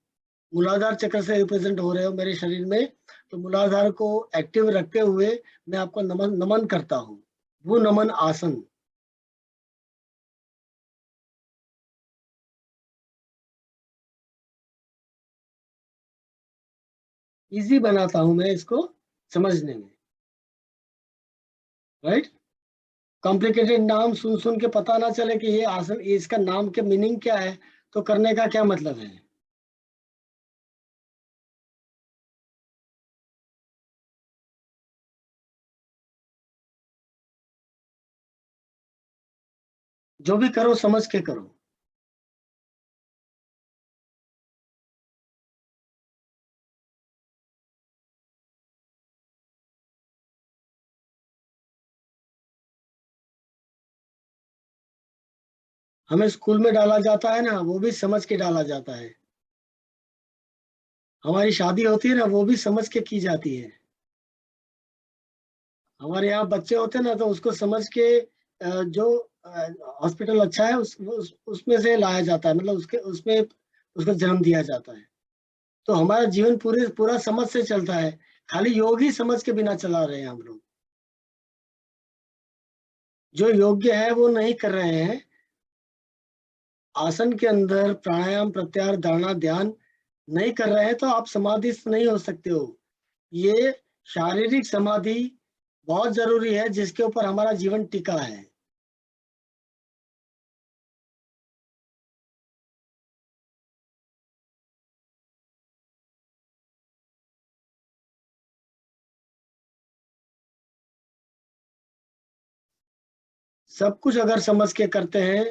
Speaker 1: मूलाधार चक्र से रिप्रेजेंट हो रहे हो मेरे शरीर में, तो मूलाधार को एक्टिव रखते हुए मैं आपको नमन करता हूँ। वो नमन आसन। इजी बनाता हूं मैं इसको समझने में, राइट। कॉम्प्लिकेटेड नाम सुन सुन के पता ना चले कि ये आसन, ये इसका नाम के मीनिंग क्या है, तो करने का क्या मतलब है। जो भी करो समझ के करो। हमें स्कूल में डाला जाता है ना, वो भी समझ के डाला जाता है। हमारी शादी होती है ना, वो भी समझ के की जाती है। हमारे यहाँ बच्चे होते हैं ना, तो उसको समझ के जो हॉस्पिटल अच्छा है उसमें से लाया जाता है, मतलब उसके उसमें उसको जन्म दिया जाता है। तो हमारा जीवन पूरा समझ से चलता है, खाली योग ही समझ के बिना चला रहे हैं हम लोग। जो योग्य है वो नहीं कर रहे हैं। आसन के अंदर प्राणायाम, प्रत्याहार, धारणा, ध्यान नहीं कर रहे हैं तो आप समाधिस्थ नहीं हो सकते हो। ये शारीरिक समाधि बहुत जरूरी है, जिसके ऊपर हमारा जीवन टिका है। सब कुछ अगर समझ के करते हैं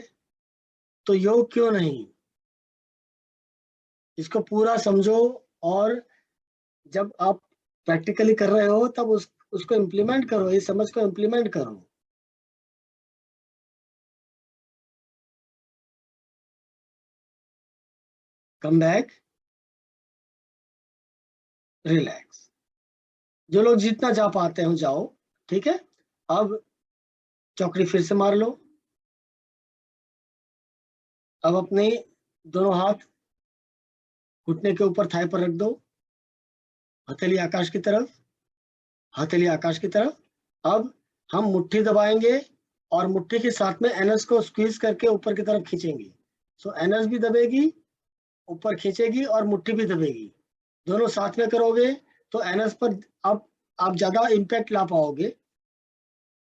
Speaker 1: तो योग क्यों नहीं। इसको पूरा समझो, और जब आप प्रैक्टिकली कर रहे हो तब उसको इम्प्लीमेंट करो, इस समझ को इम्प्लीमेंट करो। Come back, relax. जो लोग जितना जा पाते हो जाओ, ठीक है। अब चौकड़ी फिर से मार लो। अब अपने दोनों हाथ घुटने के ऊपर थाई पर रख दो, हथेली आकाश की तरफ, हथेली आकाश की तरफ। अब हम मुट्ठी दबाएंगे और मुट्ठी के साथ में एनस को स्क्वीज करके ऊपर की तरफ खींचेंगे। सो एनस भी दबेगी, ऊपर खींचेगी, और मुट्ठी भी दबेगी। दोनों साथ में करोगे तो एनस पर आप ज्यादा इम्पैक्ट ला पाओगे,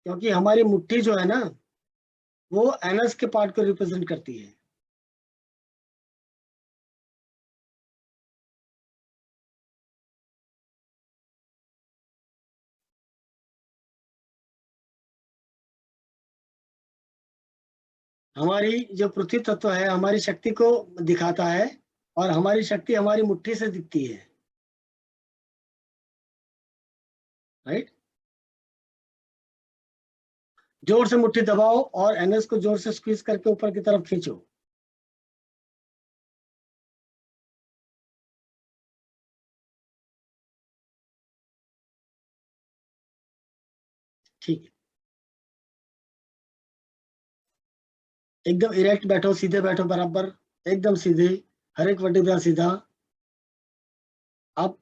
Speaker 1: क्योंकि हमारी मुट्ठी जो है ना, वो एनस के पार्ट को रिप्रेजेंट करती है। हमारी जो पृथ्वी तत्व है हमारी शक्ति को दिखाता है, और हमारी शक्ति हमारी मुट्ठी से दिखती है, राइट। जोर से मुट्ठी दबाओ और एनएस को जोर से स्क्वीज करके ऊपर की तरफ खींचो। ठीक है, एकदम इरेक्ट बैठो, सीधे बैठो, बराबर एकदम सीधे, हर एक वर्टिब्रा सीधा। आप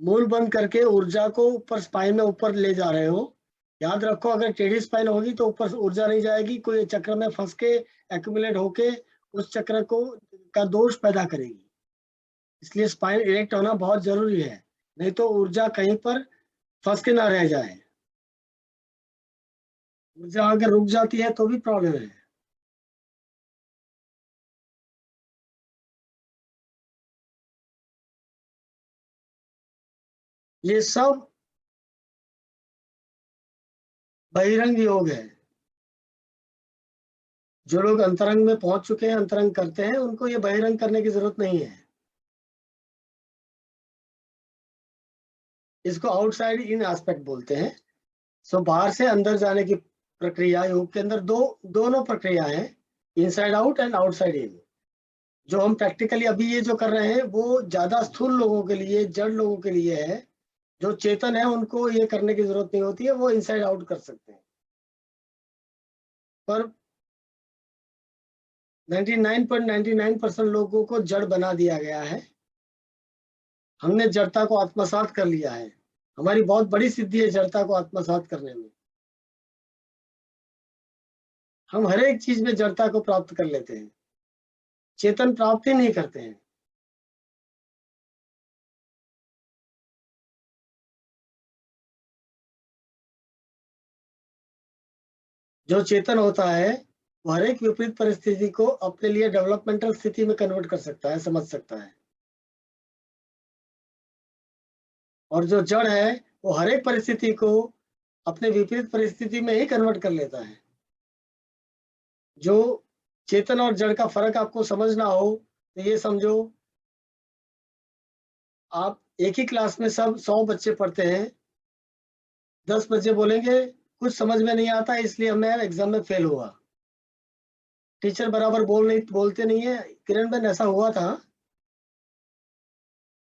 Speaker 1: मूल बंद करके ऊर्जा को ऊपर स्पाइन में ऊपर ले जा रहे हो। याद रखो, अगर टेढ़ी स्पाइन होगी तो ऊपर ऊर्जा नहीं जाएगी, कोई चक्र में फंस के एक्यूमुलेट होके उस चक्र को का दोष पैदा करेगी। इसलिए स्पाइन इरेक्ट होना बहुत जरूरी है, नहीं तो ऊर्जा कहीं पर फंस के ना रह जाए। ऊर्जा अगर रुक जाती है तो भी प्रॉब्लम है। ये सब बहिरंग योग है। जो लोग अंतरंग में पहुंच चुके हैं, अंतरंग करते हैं, उनको ये बहिरंग करने की जरूरत नहीं है। इसको आउटसाइड इन एस्पेक्ट बोलते हैं। सो बाहर से अंदर जाने की प्रक्रिया योग के अंदर दोनों प्रक्रिया है, inside out and outside in. जो हम प्रैक्टिकली अभी ये जो कर रहे हैं वो ज्यादा स्थूल लोगों के लिए, जड़ लोगों के लिए है। जो चेतन है उनको ये करने की जरूरत नहीं होती है, वो इनसाइड आउट कर सकते हैं। पर 99.99% लोगों को जड़ बना दिया गया है। हमने जड़ता को आत्मसात कर लिया है। हमारी बहुत बड़ी सिद्धि है जड़ता को आत्मसात करने में। हम हर एक चीज में जड़ता को प्राप्त कर लेते हैं, चेतन प्राप्त ही नहीं करते हैं। जो चेतन होता है वो हर एक विपरीत परिस्थिति को अपने लिए डेवलपमेंटल स्थिति में कन्वर्ट कर सकता है, समझ सकता है। और जो जड़ है वो हर एक परिस्थिति को अपने विपरीत परिस्थिति में ही कन्वर्ट कर लेता है। जो चेतन और जड़ का फर्क आपको समझना हो तो ये समझो, आप एक ही क्लास में सब 100 बच्चे पढ़ते हैं, 10 बच्चे बोलेंगे कुछ समझ में नहीं आता इसलिए मैं एग्जाम में फेल हुआ। टीचर बराबर बोलते नहीं है। किरण बहन, ऐसा हुआ था,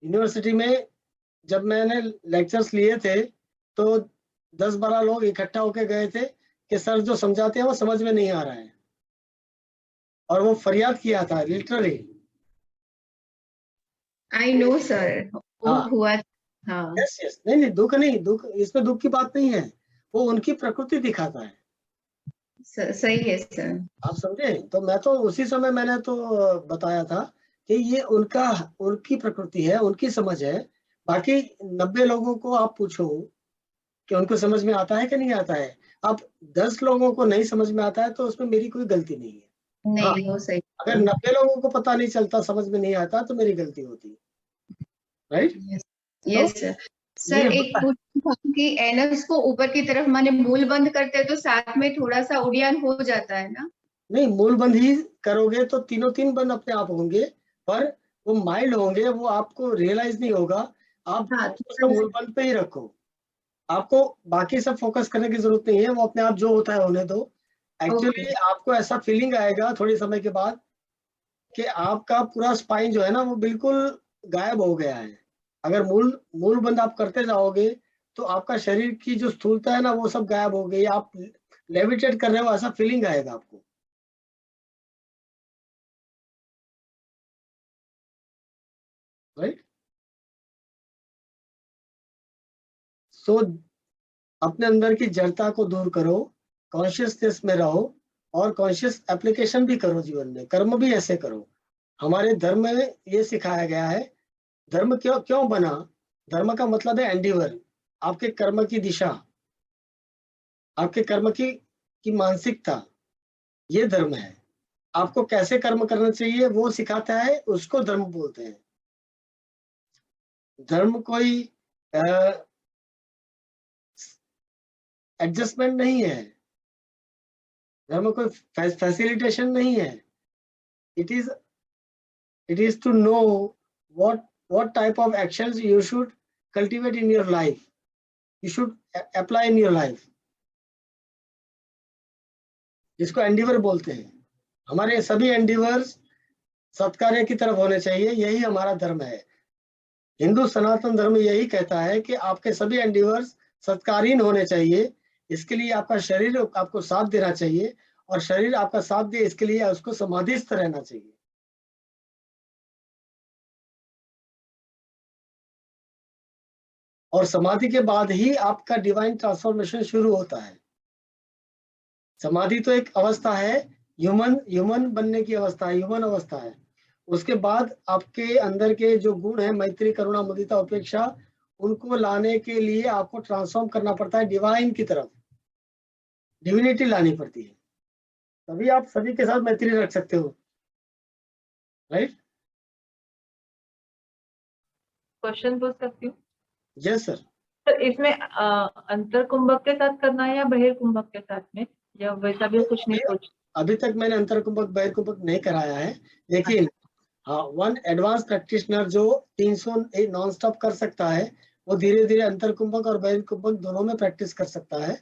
Speaker 1: यूनिवर्सिटी में जब मैंने लेक्चर्स लिए थे तो 10-12 लोग इकट्ठा होके गए थे कि सर जो समझाते हैं वो समझ में नहीं आ रहा है, और वो फरियाद किया था लिटरली।
Speaker 5: आई नो सर, वो
Speaker 1: हाँ।
Speaker 5: हुआ। हाँ,
Speaker 1: यस यस, नहीं नहीं, दुख नहीं, दुख इसमें दुख की बात नहीं है, वो उनकी प्रकृति दिखाता है।
Speaker 5: सही है सर।
Speaker 1: आप समझे? तो मैं तो उसी समय मैंने तो बताया था कि ये उनकी प्रकृति है, उनकी समझ है। बाकी 90 लोगों को आप पूछो कि उनको समझ में आता है कि नहीं आता है। अब 10 लोगों को नहीं समझ में आता है तो उसमें मेरी कोई गलती नहीं है। हाँ,
Speaker 5: नहीं, वो सही
Speaker 1: अगर 90 लोगों को पता नहीं चलता, समझ में नहीं आता, तो मेरी गलती होती, राइट?
Speaker 5: Yes sir.
Speaker 1: ये
Speaker 5: सर एक
Speaker 1: होता है।
Speaker 5: पूछना था कि एनएक्स को ऊपर की तरफ माने मूल बंद करते हैं तो साथ में थोड़ा सा उड़ियान हो जाता है ना?
Speaker 1: नहीं, मूल बंद ही करोगे तो तीनों तीन बंद अपने आप होंगे, पर वो माइल्ड होंगे, वो आपको रियलाइज नहीं होगा। आप
Speaker 5: हाँ,
Speaker 1: थोड़ा सा मूल बंद पे ही रखो, आपको बाकी सब फोकस करने की जरूरत नहीं है, वो अपने आप जो होता है होने दो। एक्चुअली आपको ऐसा फीलिंग आएगा थोड़ी समय के बाद कि आपका पूरा स्पाइन जो है ना वो बिल्कुल गायब हो गया है। अगर मूल मूल बंद आप करते जाओगे तो आपका शरीर की जो स्थूलता है ना वो सब गायब हो गई, आप लेविटेट कर रहे हो, ऐसा फीलिंग आएगा आपको, राइट? सो अपने अंदर की जड़ता को दूर करो, कॉन्शियसनेस में रहो, और कॉन्शियस एप्लीकेशन भी करो जीवन में, कर्म भी ऐसे करो। हमारे धर्म में ये सिखाया गया है। धर्म क्यों क्यों बना? धर्म का मतलब है एंडीवर, आपके कर्म की दिशा, आपके कर्म की मानसिकता, ये धर्म है। आपको कैसे कर्म करना चाहिए वो सिखाता है, उसको धर्म बोलते हैं। धर्म कोई एडजस्टमेंट नहीं है, धर्म कोई फैसिलिटेशन नहीं है। it is to know what type of actions you should cultivate in your life, you should apply in your life, जिसको एंडीवर बोलते हैं। हमारे सभी एंडीवर्स सत्कार्य की तरफ होने चाहिए, यही हमारा धर्म है। हिंदू सनातन धर्म यही कहता है कि आपके सभी एंडीवर्स सत्कारीन होने चाहिए। इसके लिए आपका शरीर आपको साथ देना चाहिए, और शरीर आपका साथ दे इसके लिए उसको समाधिस्थ रहना चाहिए। और समाधि के बाद ही आपका डिवाइन ट्रांसफॉर्मेशन शुरू होता है। समाधि तो एक अवस्था है, ह्यूमन बनने की अवस्था है, ह्यूमन अवस्था है। उसके बाद आपके अंदर के जो गुण है, मैत्री, करुणा, मुदिता, उपेक्षा, उनको लाने के लिए आपको ट्रांसफॉर्म करना पड़ता है डिवाइन की तरफ, डिविनिटी लानी पड़ती है, तभी आप सभी के साथ मैत्री रख सकते हो, राइट?
Speaker 6: क्वेश्चन पूछ सकती हूँ?
Speaker 1: Yes sir.
Speaker 6: सर इसमें अंतर कुंभक के साथ करना है या बहिर्कुंभक के साथ में, या वैसा भी कुछ नहीं सोच?
Speaker 1: अभी तक मैंने अंतर कुंभक बहिर्कुंभक नहीं कराया है, लेकिन हाँ, वन एडवांस प्रैक्टिशनर जो 300 नॉन स्टॉप कर सकता है, वो धीरे धीरे अंतर कुंभक और बहिर्कुंभक दोनों में प्रैक्टिस कर सकता है।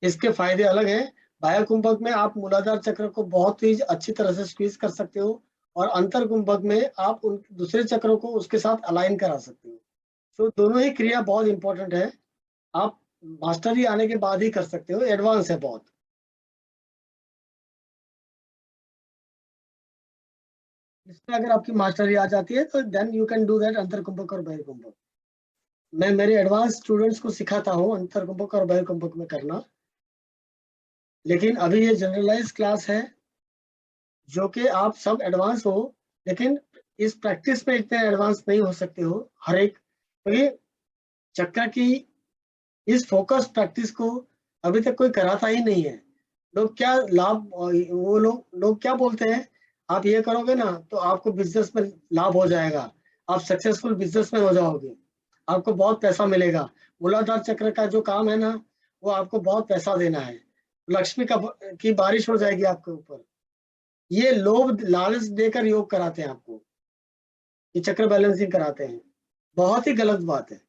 Speaker 1: इसके फायदे अलग हैं। बाह्य कुंभक में आप मूलाधार चक्र को बहुत ही अच्छी तरह से स्क्वीज कर सकते हो, और अंतर कुंभक में आप उन दूसरे चक्रों को उसके साथ अलाइन करा सकते हो। तो दोनों ही क्रिया बहुत इंपॉर्टेंट है, आप मास्टरी आने के बाद ही कर सकते हो, एडवांस है बहुत। इसमें अगर आपकी मास्टरी आ जाती है तो then you can do that अंतर कुंभक और बहिर्कुंभक। मैं मेरे एडवांस स्टूडेंट्स को सिखाता हूँ अंतर कुंभक और बहिर्कुंभक में करना, लेकिन अभी ये जनरलाइज क्लास है जो कि आप सब एडवांस हो, लेकिन इस प्रैक्टिस में इतने एडवांस नहीं हो सकते हो हर एक, क्योंकि चक्र की इस फोकस प्रैक्टिस को अभी तक कोई कराता ही नहीं है। लोग क्या लाभ, वो लोग क्या बोलते हैं, आप ये करोगे ना तो आपको बिजनेस में लाभ हो जाएगा, आप सक्सेसफुल बिजनेसमैन हो जाओगे, आपको बहुत पैसा मिलेगा, मूलाधार चक्र का जो काम है ना वो आपको बहुत पैसा देना है, लक्ष्मी की बारिश हो जाएगी आपके ऊपर। ये लोभ लालच देकर योग कराते हैं आपको, ये चक्र बैलेंसिंग कराते हैं, बहुत ही गलत बात है।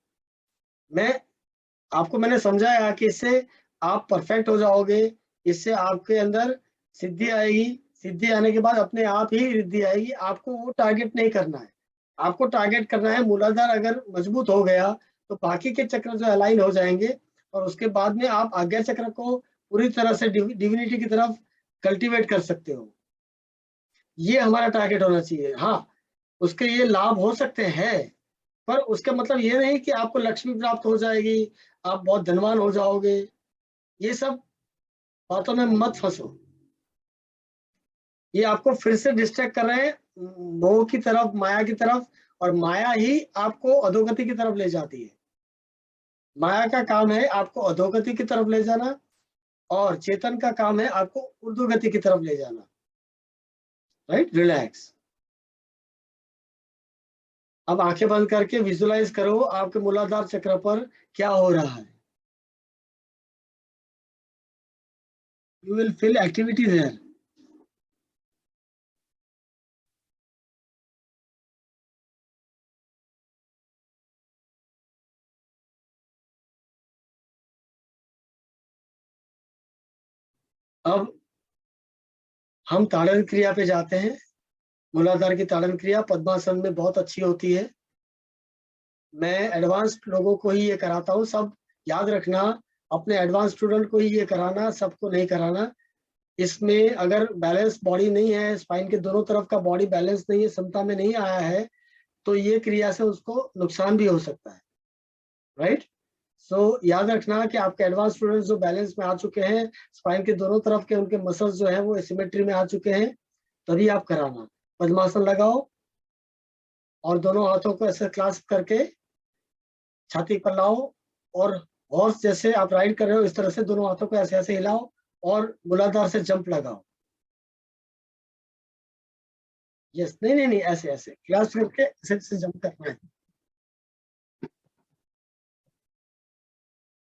Speaker 1: मैंने समझाया कि इससे आप परफेक्ट हो जाओगे, इससे आपके अंदर सिद्धि आएगी, सिद्धि आने के बाद अपने आप ही रिद्धि आएगी। आपको वो टारगेट नहीं करना है, आपको टारगेट करना है मूलाधार अगर मजबूत हो गया तो बाकी के चक्र जो अलाइन हो जाएंगे और उसके बाद में आप आज्ञा चक्र को पूरी तरह से डिविनिटी की तरफ कल्टीवेट कर सकते हो। ये हमारा टारगेट होना चाहिए। हाँ, उसके ये लाभ हो सकते हैं, पर उसका मतलब ये नहीं कि आपको लक्ष्मी प्राप्त हो जाएगी, आप बहुत धनवान हो जाओगे। ये सब बातों में मत फंसो, ये आपको फिर से डिस्ट्रैक्ट कर रहे हैं मोह की तरफ, माया की तरफ, और माया ही आपको अधोगति की तरफ ले जाती है। माया का काम है आपको अधोगति की तरफ ले जाना, और चेतन का काम है आपको ऊर्ध्वगति की तरफ ले जाना। Right, relax. अब आंखें बंद करके विजुलाइज करो आपके मूलाधार चक्र पर क्या हो रहा है। You will feel activity there. अब हम ताड़न क्रिया पे जाते हैं। मूलाधार की ताड़न क्रिया पद्मासन में बहुत अच्छी होती है। मैं एडवांस्ड लोगों को ही ये कराता हूँ, सब याद रखना, अपने एडवांस स्टूडेंट को ही ये कराना, सबको नहीं कराना। इसमें अगर बैलेंस बॉडी नहीं है, स्पाइन के दोनों तरफ का बॉडी बैलेंस नहीं है, समता में नहीं आया है, तो ये क्रिया से उसको नुकसान भी हो सकता है। राइट, सो याद रखना कि आपके एडवांस स्टूडेंट्स जो बैलेंस में आ चुके हैं, स्पाइन के दोनों तरफ के उनके मसल्स जो है वो सिमेट्री में आ चुके हैं, तभी आप कराना। पद्मासन लगाओ और दोनों हाथों को ऐसे क्लास्प करके छाती पर लाओ, और हॉर्स जैसे आप राइड कर रहे हो इस तरह से दोनों हाथों को ऐसे ऐसे हिलाओ और मूलाधार से जंप लगाओ। यस, नहीं नहीं नहीं, ऐसे ऐसे क्लास्प करके ऐसे ऐसे जंप करना है।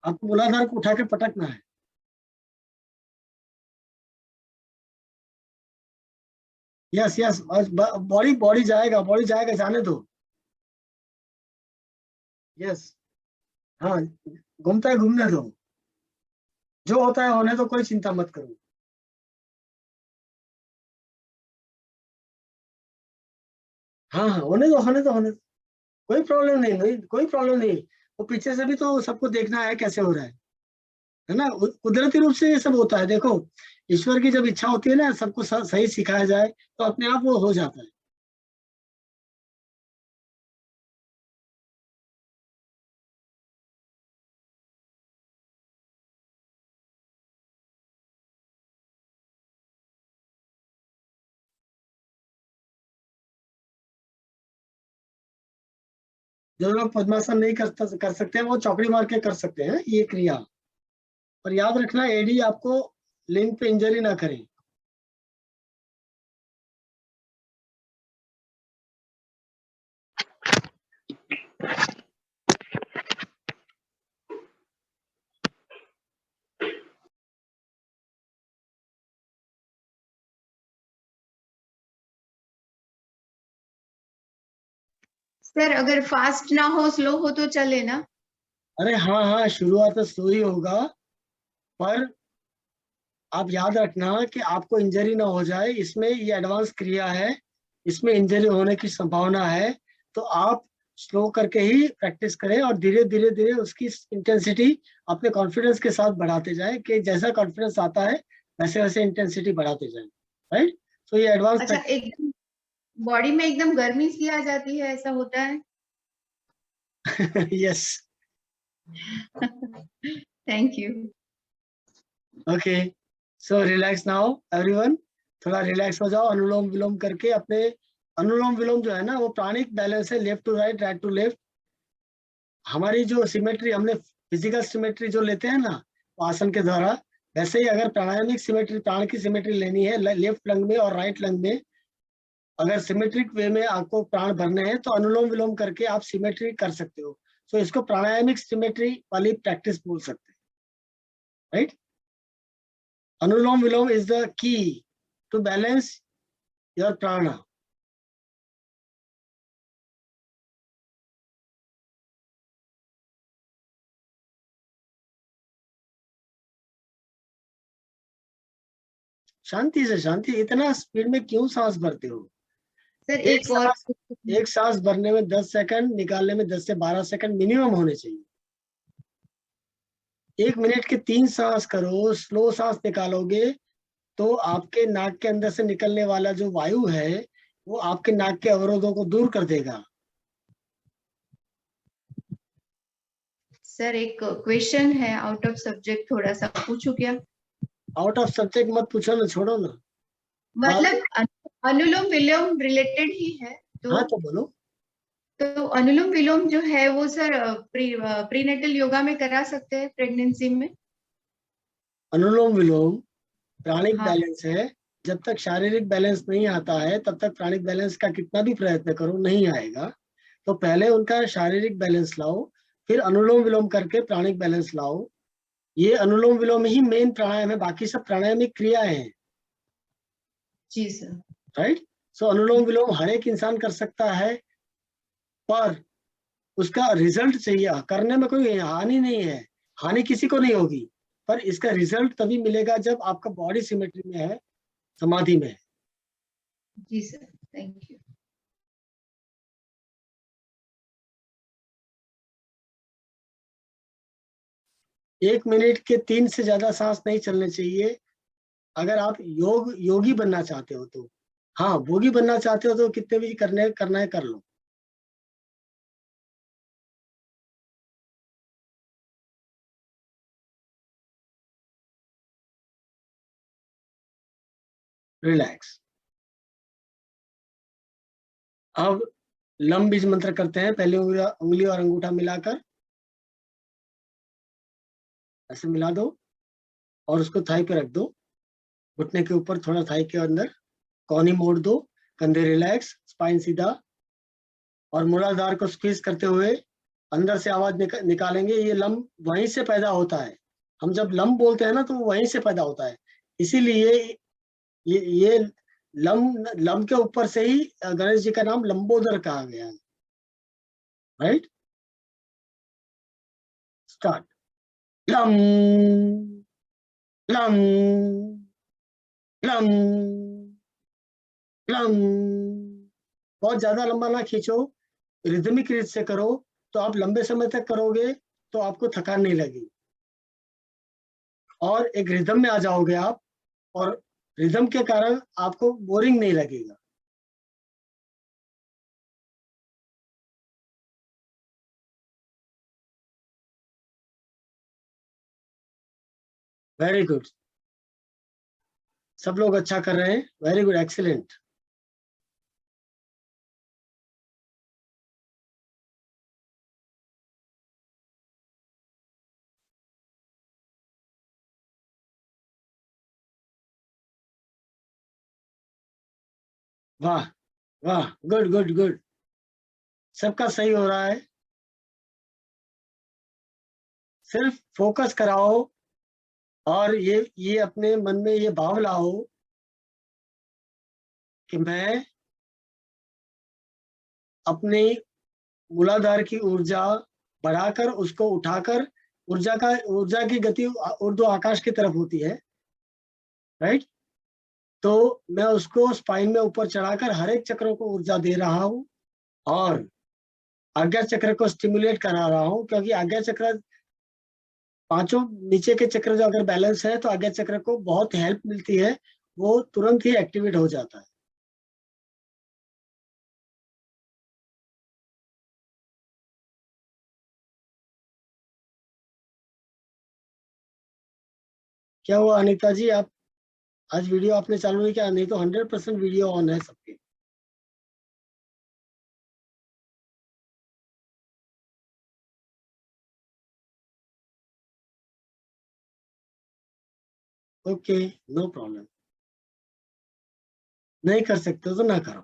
Speaker 1: आपको मूलाधार को उठा के पटकना है। यस यस, बॉडी बॉडी जाएगा, बॉडी जाएगा, जाने दो। यस, हाँ, घूमता है, घूमने दो, जो होता है होने दो, कोई चिंता मत करो। हाँ हाँ, होने दो होने दो होने दो, कोई प्रॉब्लम नहीं, नहीं कोई प्रॉब्लम नहीं। वो पीछे से भी तो सबको देखना है कैसे हो रहा है ना। कुदरती रूप से ये सब होता है। देखो, ईश्वर की जब इच्छा होती है ना सबको सही सिखाया जाए तो अपने आप वो हो जाता है। जो लोग पद्मासन नहीं कर सकते हैं वो चौकड़ी मार के कर सकते हैं ये क्रिया। और याद रखना, एडी आपको लिंग पे इंजरी ना करे।
Speaker 5: सर अगर फास्ट ना हो, स्लो हो तो चले ना?
Speaker 1: अरे हाँ हाँ, शुरुआत तो स्लो ही होगा, पर आप याद रखना कि आपको इंजरी ना हो जाए। इसमें ये एडवांस क्रिया है, इसमें इंजरी होने की संभावना है। तो आप स्लो करके ही प्रैक्टिस करें और धीरे धीरे धीरे उसकी इंटेंसिटी अपने कॉन्फिडेंस के साथ बढ़ाते जाएं, कि जैसा कॉन्फिडेंस आता है वैसे वैसे इंटेंसिटी बढ़ाते जाएं। राइट, तो ये एडवांस
Speaker 5: अच्छा, एकदम बॉडी में एकदम गर्मी सी आ जाती है, ऐसा होता है?
Speaker 1: Yes,
Speaker 5: thank you.
Speaker 1: Okay, so relax now everyone. थोड़ा रिलैक्स हो जाओ, अनुलोम विलोम करके अपने, अनुलोम विलोम जो है ना वो प्राणिक बैलेंस है, left to right, right to left. हमारी जो सिमेट्री, हमने फिजिकल सिमेट्री जो लेते हैं ना वो आसन के द्वारा, वैसे ही अगर प्राणायामिक सिमेट्री, प्राण की सिमेट्री लेनी है लेफ्ट लंग में और राइट लंग में, अगर सिमेट्रिक वे में आपको प्राण भरने हैं तो अनुलोम विलोम करके आप सिमेट्री कर सकते हो। सो इसको प्राणायामिक सिमेट्री वाली प्रैक्टिस बोल सकते हैं। Right, anulom vilom is the key to balance your prana. शांति से, शांति, इतना स्पीड में क्यों सांस भरते हो?
Speaker 5: सर
Speaker 1: एक
Speaker 5: एक और
Speaker 1: एक सांस भरने में 10 सेकंड, निकालने में 10 से 12 सेकंड मिनिमम होने चाहिए। 1 मिनट के 3 सांस करो, स्लो सांस निकालोगे तो आपके नाक के अंदर से निकलने वाला जो वायु है वो आपके नाक के अवरोधों को दूर कर देगा।
Speaker 5: सर एक क्वेश्चन है आउट ऑफ सब्जेक्ट, थोड़ा सा पूछूं क्या?
Speaker 1: आउट ऑफ सब्जेक्ट मत पूछो ना, छोड़ो ना।
Speaker 5: मतलब अनुलोम विलोम रिलेटेड ही है तो।
Speaker 1: हाँ तो बोलो।
Speaker 5: तो अनुलोम विलोम जो है वो सर प्रीनेटल योगा में करा सकते हैं प्रेगनेंसी में?
Speaker 1: अनुलोम विलोम प्राणिक
Speaker 5: हाँ
Speaker 1: बैलेंस है। जब तक शारीरिक बैलेंस नहीं आता है तब तक प्राणिक बैलेंस का कितना भी प्रयत्न करो नहीं आएगा। तो पहले उनका शारीरिक बैलेंस लाओ, फिर अनुलोम विलोम करके प्राणिक बैलेंस लाओ। ये अनुलोम विलोम ही मेन प्राणायाम है, बाकी सब प्राणायामिक क्रियाएं हैं।
Speaker 5: जी सर।
Speaker 1: राइट। सो अनुलोम विलोम हर एक इंसान कर सकता है, पर उसका रिजल्ट चाहिए। करने में कोई हानि नहीं है, हानि किसी को नहीं होगी, पर इसका रिजल्ट तभी मिलेगा जब आपका बॉडी सिमेट्री में है, समाधि में है।
Speaker 5: जी सर, थैंक यू।
Speaker 1: 1 मिनट के 3 से ज्यादा सांस नहीं चलने चाहिए। अगर आप योगी बनना चाहते हो तो, हाँ भोगी बनना चाहते हो तो कितने भी करना है कर लो। रिलैक्स। अब लम बीज मंत्र करते हैं। पहले उंगली और अंगूठा मिलाकर ऐसे मिला दो और उसको थाई पे रख दो। घुटने के ऊपर थोड़ा थाई के अंदर कौनी मोड़ दो, कंधे रिलैक्स, स्पाइन सीधा, और मूलाधार को स्क्वीज करते हुए अंदर से आवाज निकालेंगे। ये लम वहीं से पैदा होता है। हम जब लम बोलते हैं ना तो वो वहीं से पैदा होता है। इसीलिए ये लम लम के ऊपर से ही गणेश जी का नाम लंबोदर कहा गया है। Right. Start. Lump lump lump lump. बहुत ज्यादा लंबा ना खींचो, रिदमिक रीत से करो। तो आप लंबे समय तक करोगे तो आपको थकान नहीं लगेगी और एक रिदम में आ जाओगे आप, और रिदम के कारण आपको बोरिंग नहीं लगेगा। वेरी गुड, सब लोग अच्छा कर रहे हैं। Very good, excellent. वाह वाह, गुड गुड गुड, सबका सही हो रहा है। सिर्फ फोकस कराओ और ये अपने मन में ये भाव लाओ कि मैं अपनी मूलाधार की ऊर्जा बढ़ाकर उसको उठाकर, ऊर्जा की गति ऊर्ध्व आकाश की तरफ होती है। राइट। तो मैं उसको स्पाइन में ऊपर चढ़ाकर हर एक चक्रों को ऊर्जा दे रहा हूँ और आज्ञा चक्र को स्टिमुलेट करा रहा हूँ, क्योंकि आज्ञा चक्र पांचों नीचे के चक्र जो अगर बैलेंस है तो आज्ञा चक्र को बहुत हेल्प मिलती है, वो तुरंत ही एक्टिवेट हो जाता है। क्या हुआ अनीता जी, आप आज वीडियो आपने चालू नहीं किया? नहीं तो 100% वीडियो ऑन है सबके। Okay, no problem. नहीं कर सकते हो तो ना करो।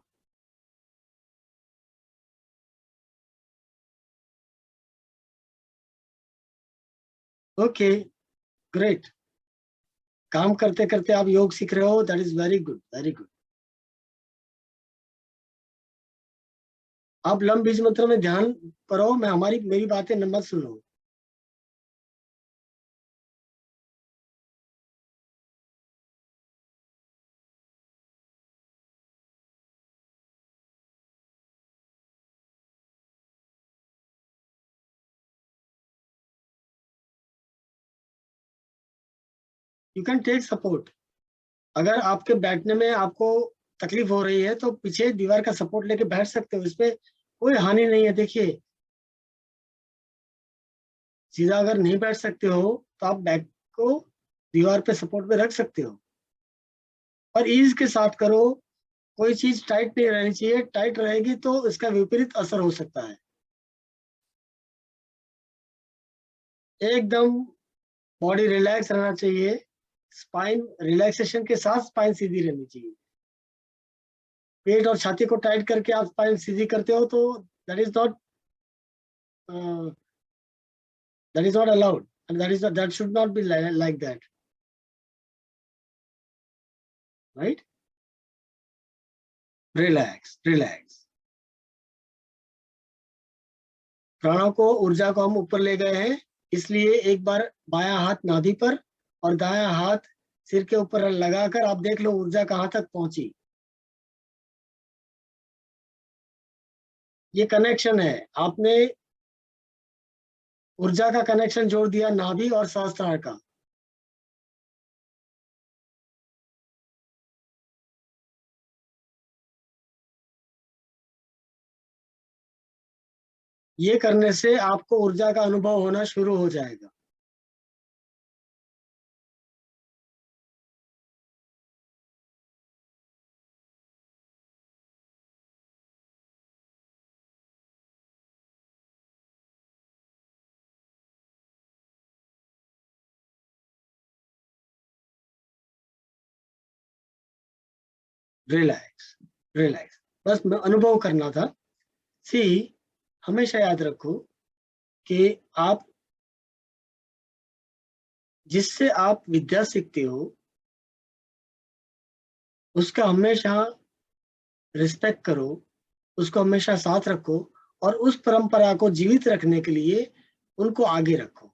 Speaker 1: Okay, great. काम करते करते आप योग सीख रहे हो, that is very good, very good. आप लम बीज मंत्र में ध्यान करो, मैं मेरी बातें मत सुनो। You can take support. अगर आपके बैठने में आपको तकलीफ हो रही है तो पीछे दीवार का सपोर्ट लेके बैठ सकते हो, इसमें कोई हानि नहीं है। देखिए, सीधा अगर नहीं बैठ सकते हो तो आप बैक को दीवार पे सपोर्ट पे रख सकते हो, और ईज के साथ करो। कोई चीज टाइट नहीं रहनी चाहिए, टाइट रहेगी तो इसका विपरीत असर हो सकता है। एकदम बॉडी रिलैक्स रहना चाहिए, स्पाइन रिलैक्सेशन के साथ स्पाइन सीधी रहनी चाहिए। पेट और छाती को टाइट करके आप स्पाइन सीधी करते हो तो that is not allowed, and that should not be like that, right? Relax relax. प्राणों को, ऊर्जा को हम ऊपर ले गए हैं, इसलिए एक बार बायां हाथ नाभि पर और दायां हाथ सिर के ऊपर लगाकर आप देख लो ऊर्जा कहां तक पहुंची। ये कनेक्शन है, आपने ऊर्जा का कनेक्शन जोड़ दिया नाभि और सहस्त्रार का। ये करने से आपको ऊर्जा का अनुभव होना शुरू हो जाएगा। रिलैक्स रिलैक्स, बस अनुभव करना था। सी, हमेशा याद रखो कि आप जिससे आप विद्या सीखते हो उसका हमेशा रिस्पेक्ट करो, उसको हमेशा साथ रखो, और उस परंपरा को जीवित रखने के लिए उनको आगे रखो।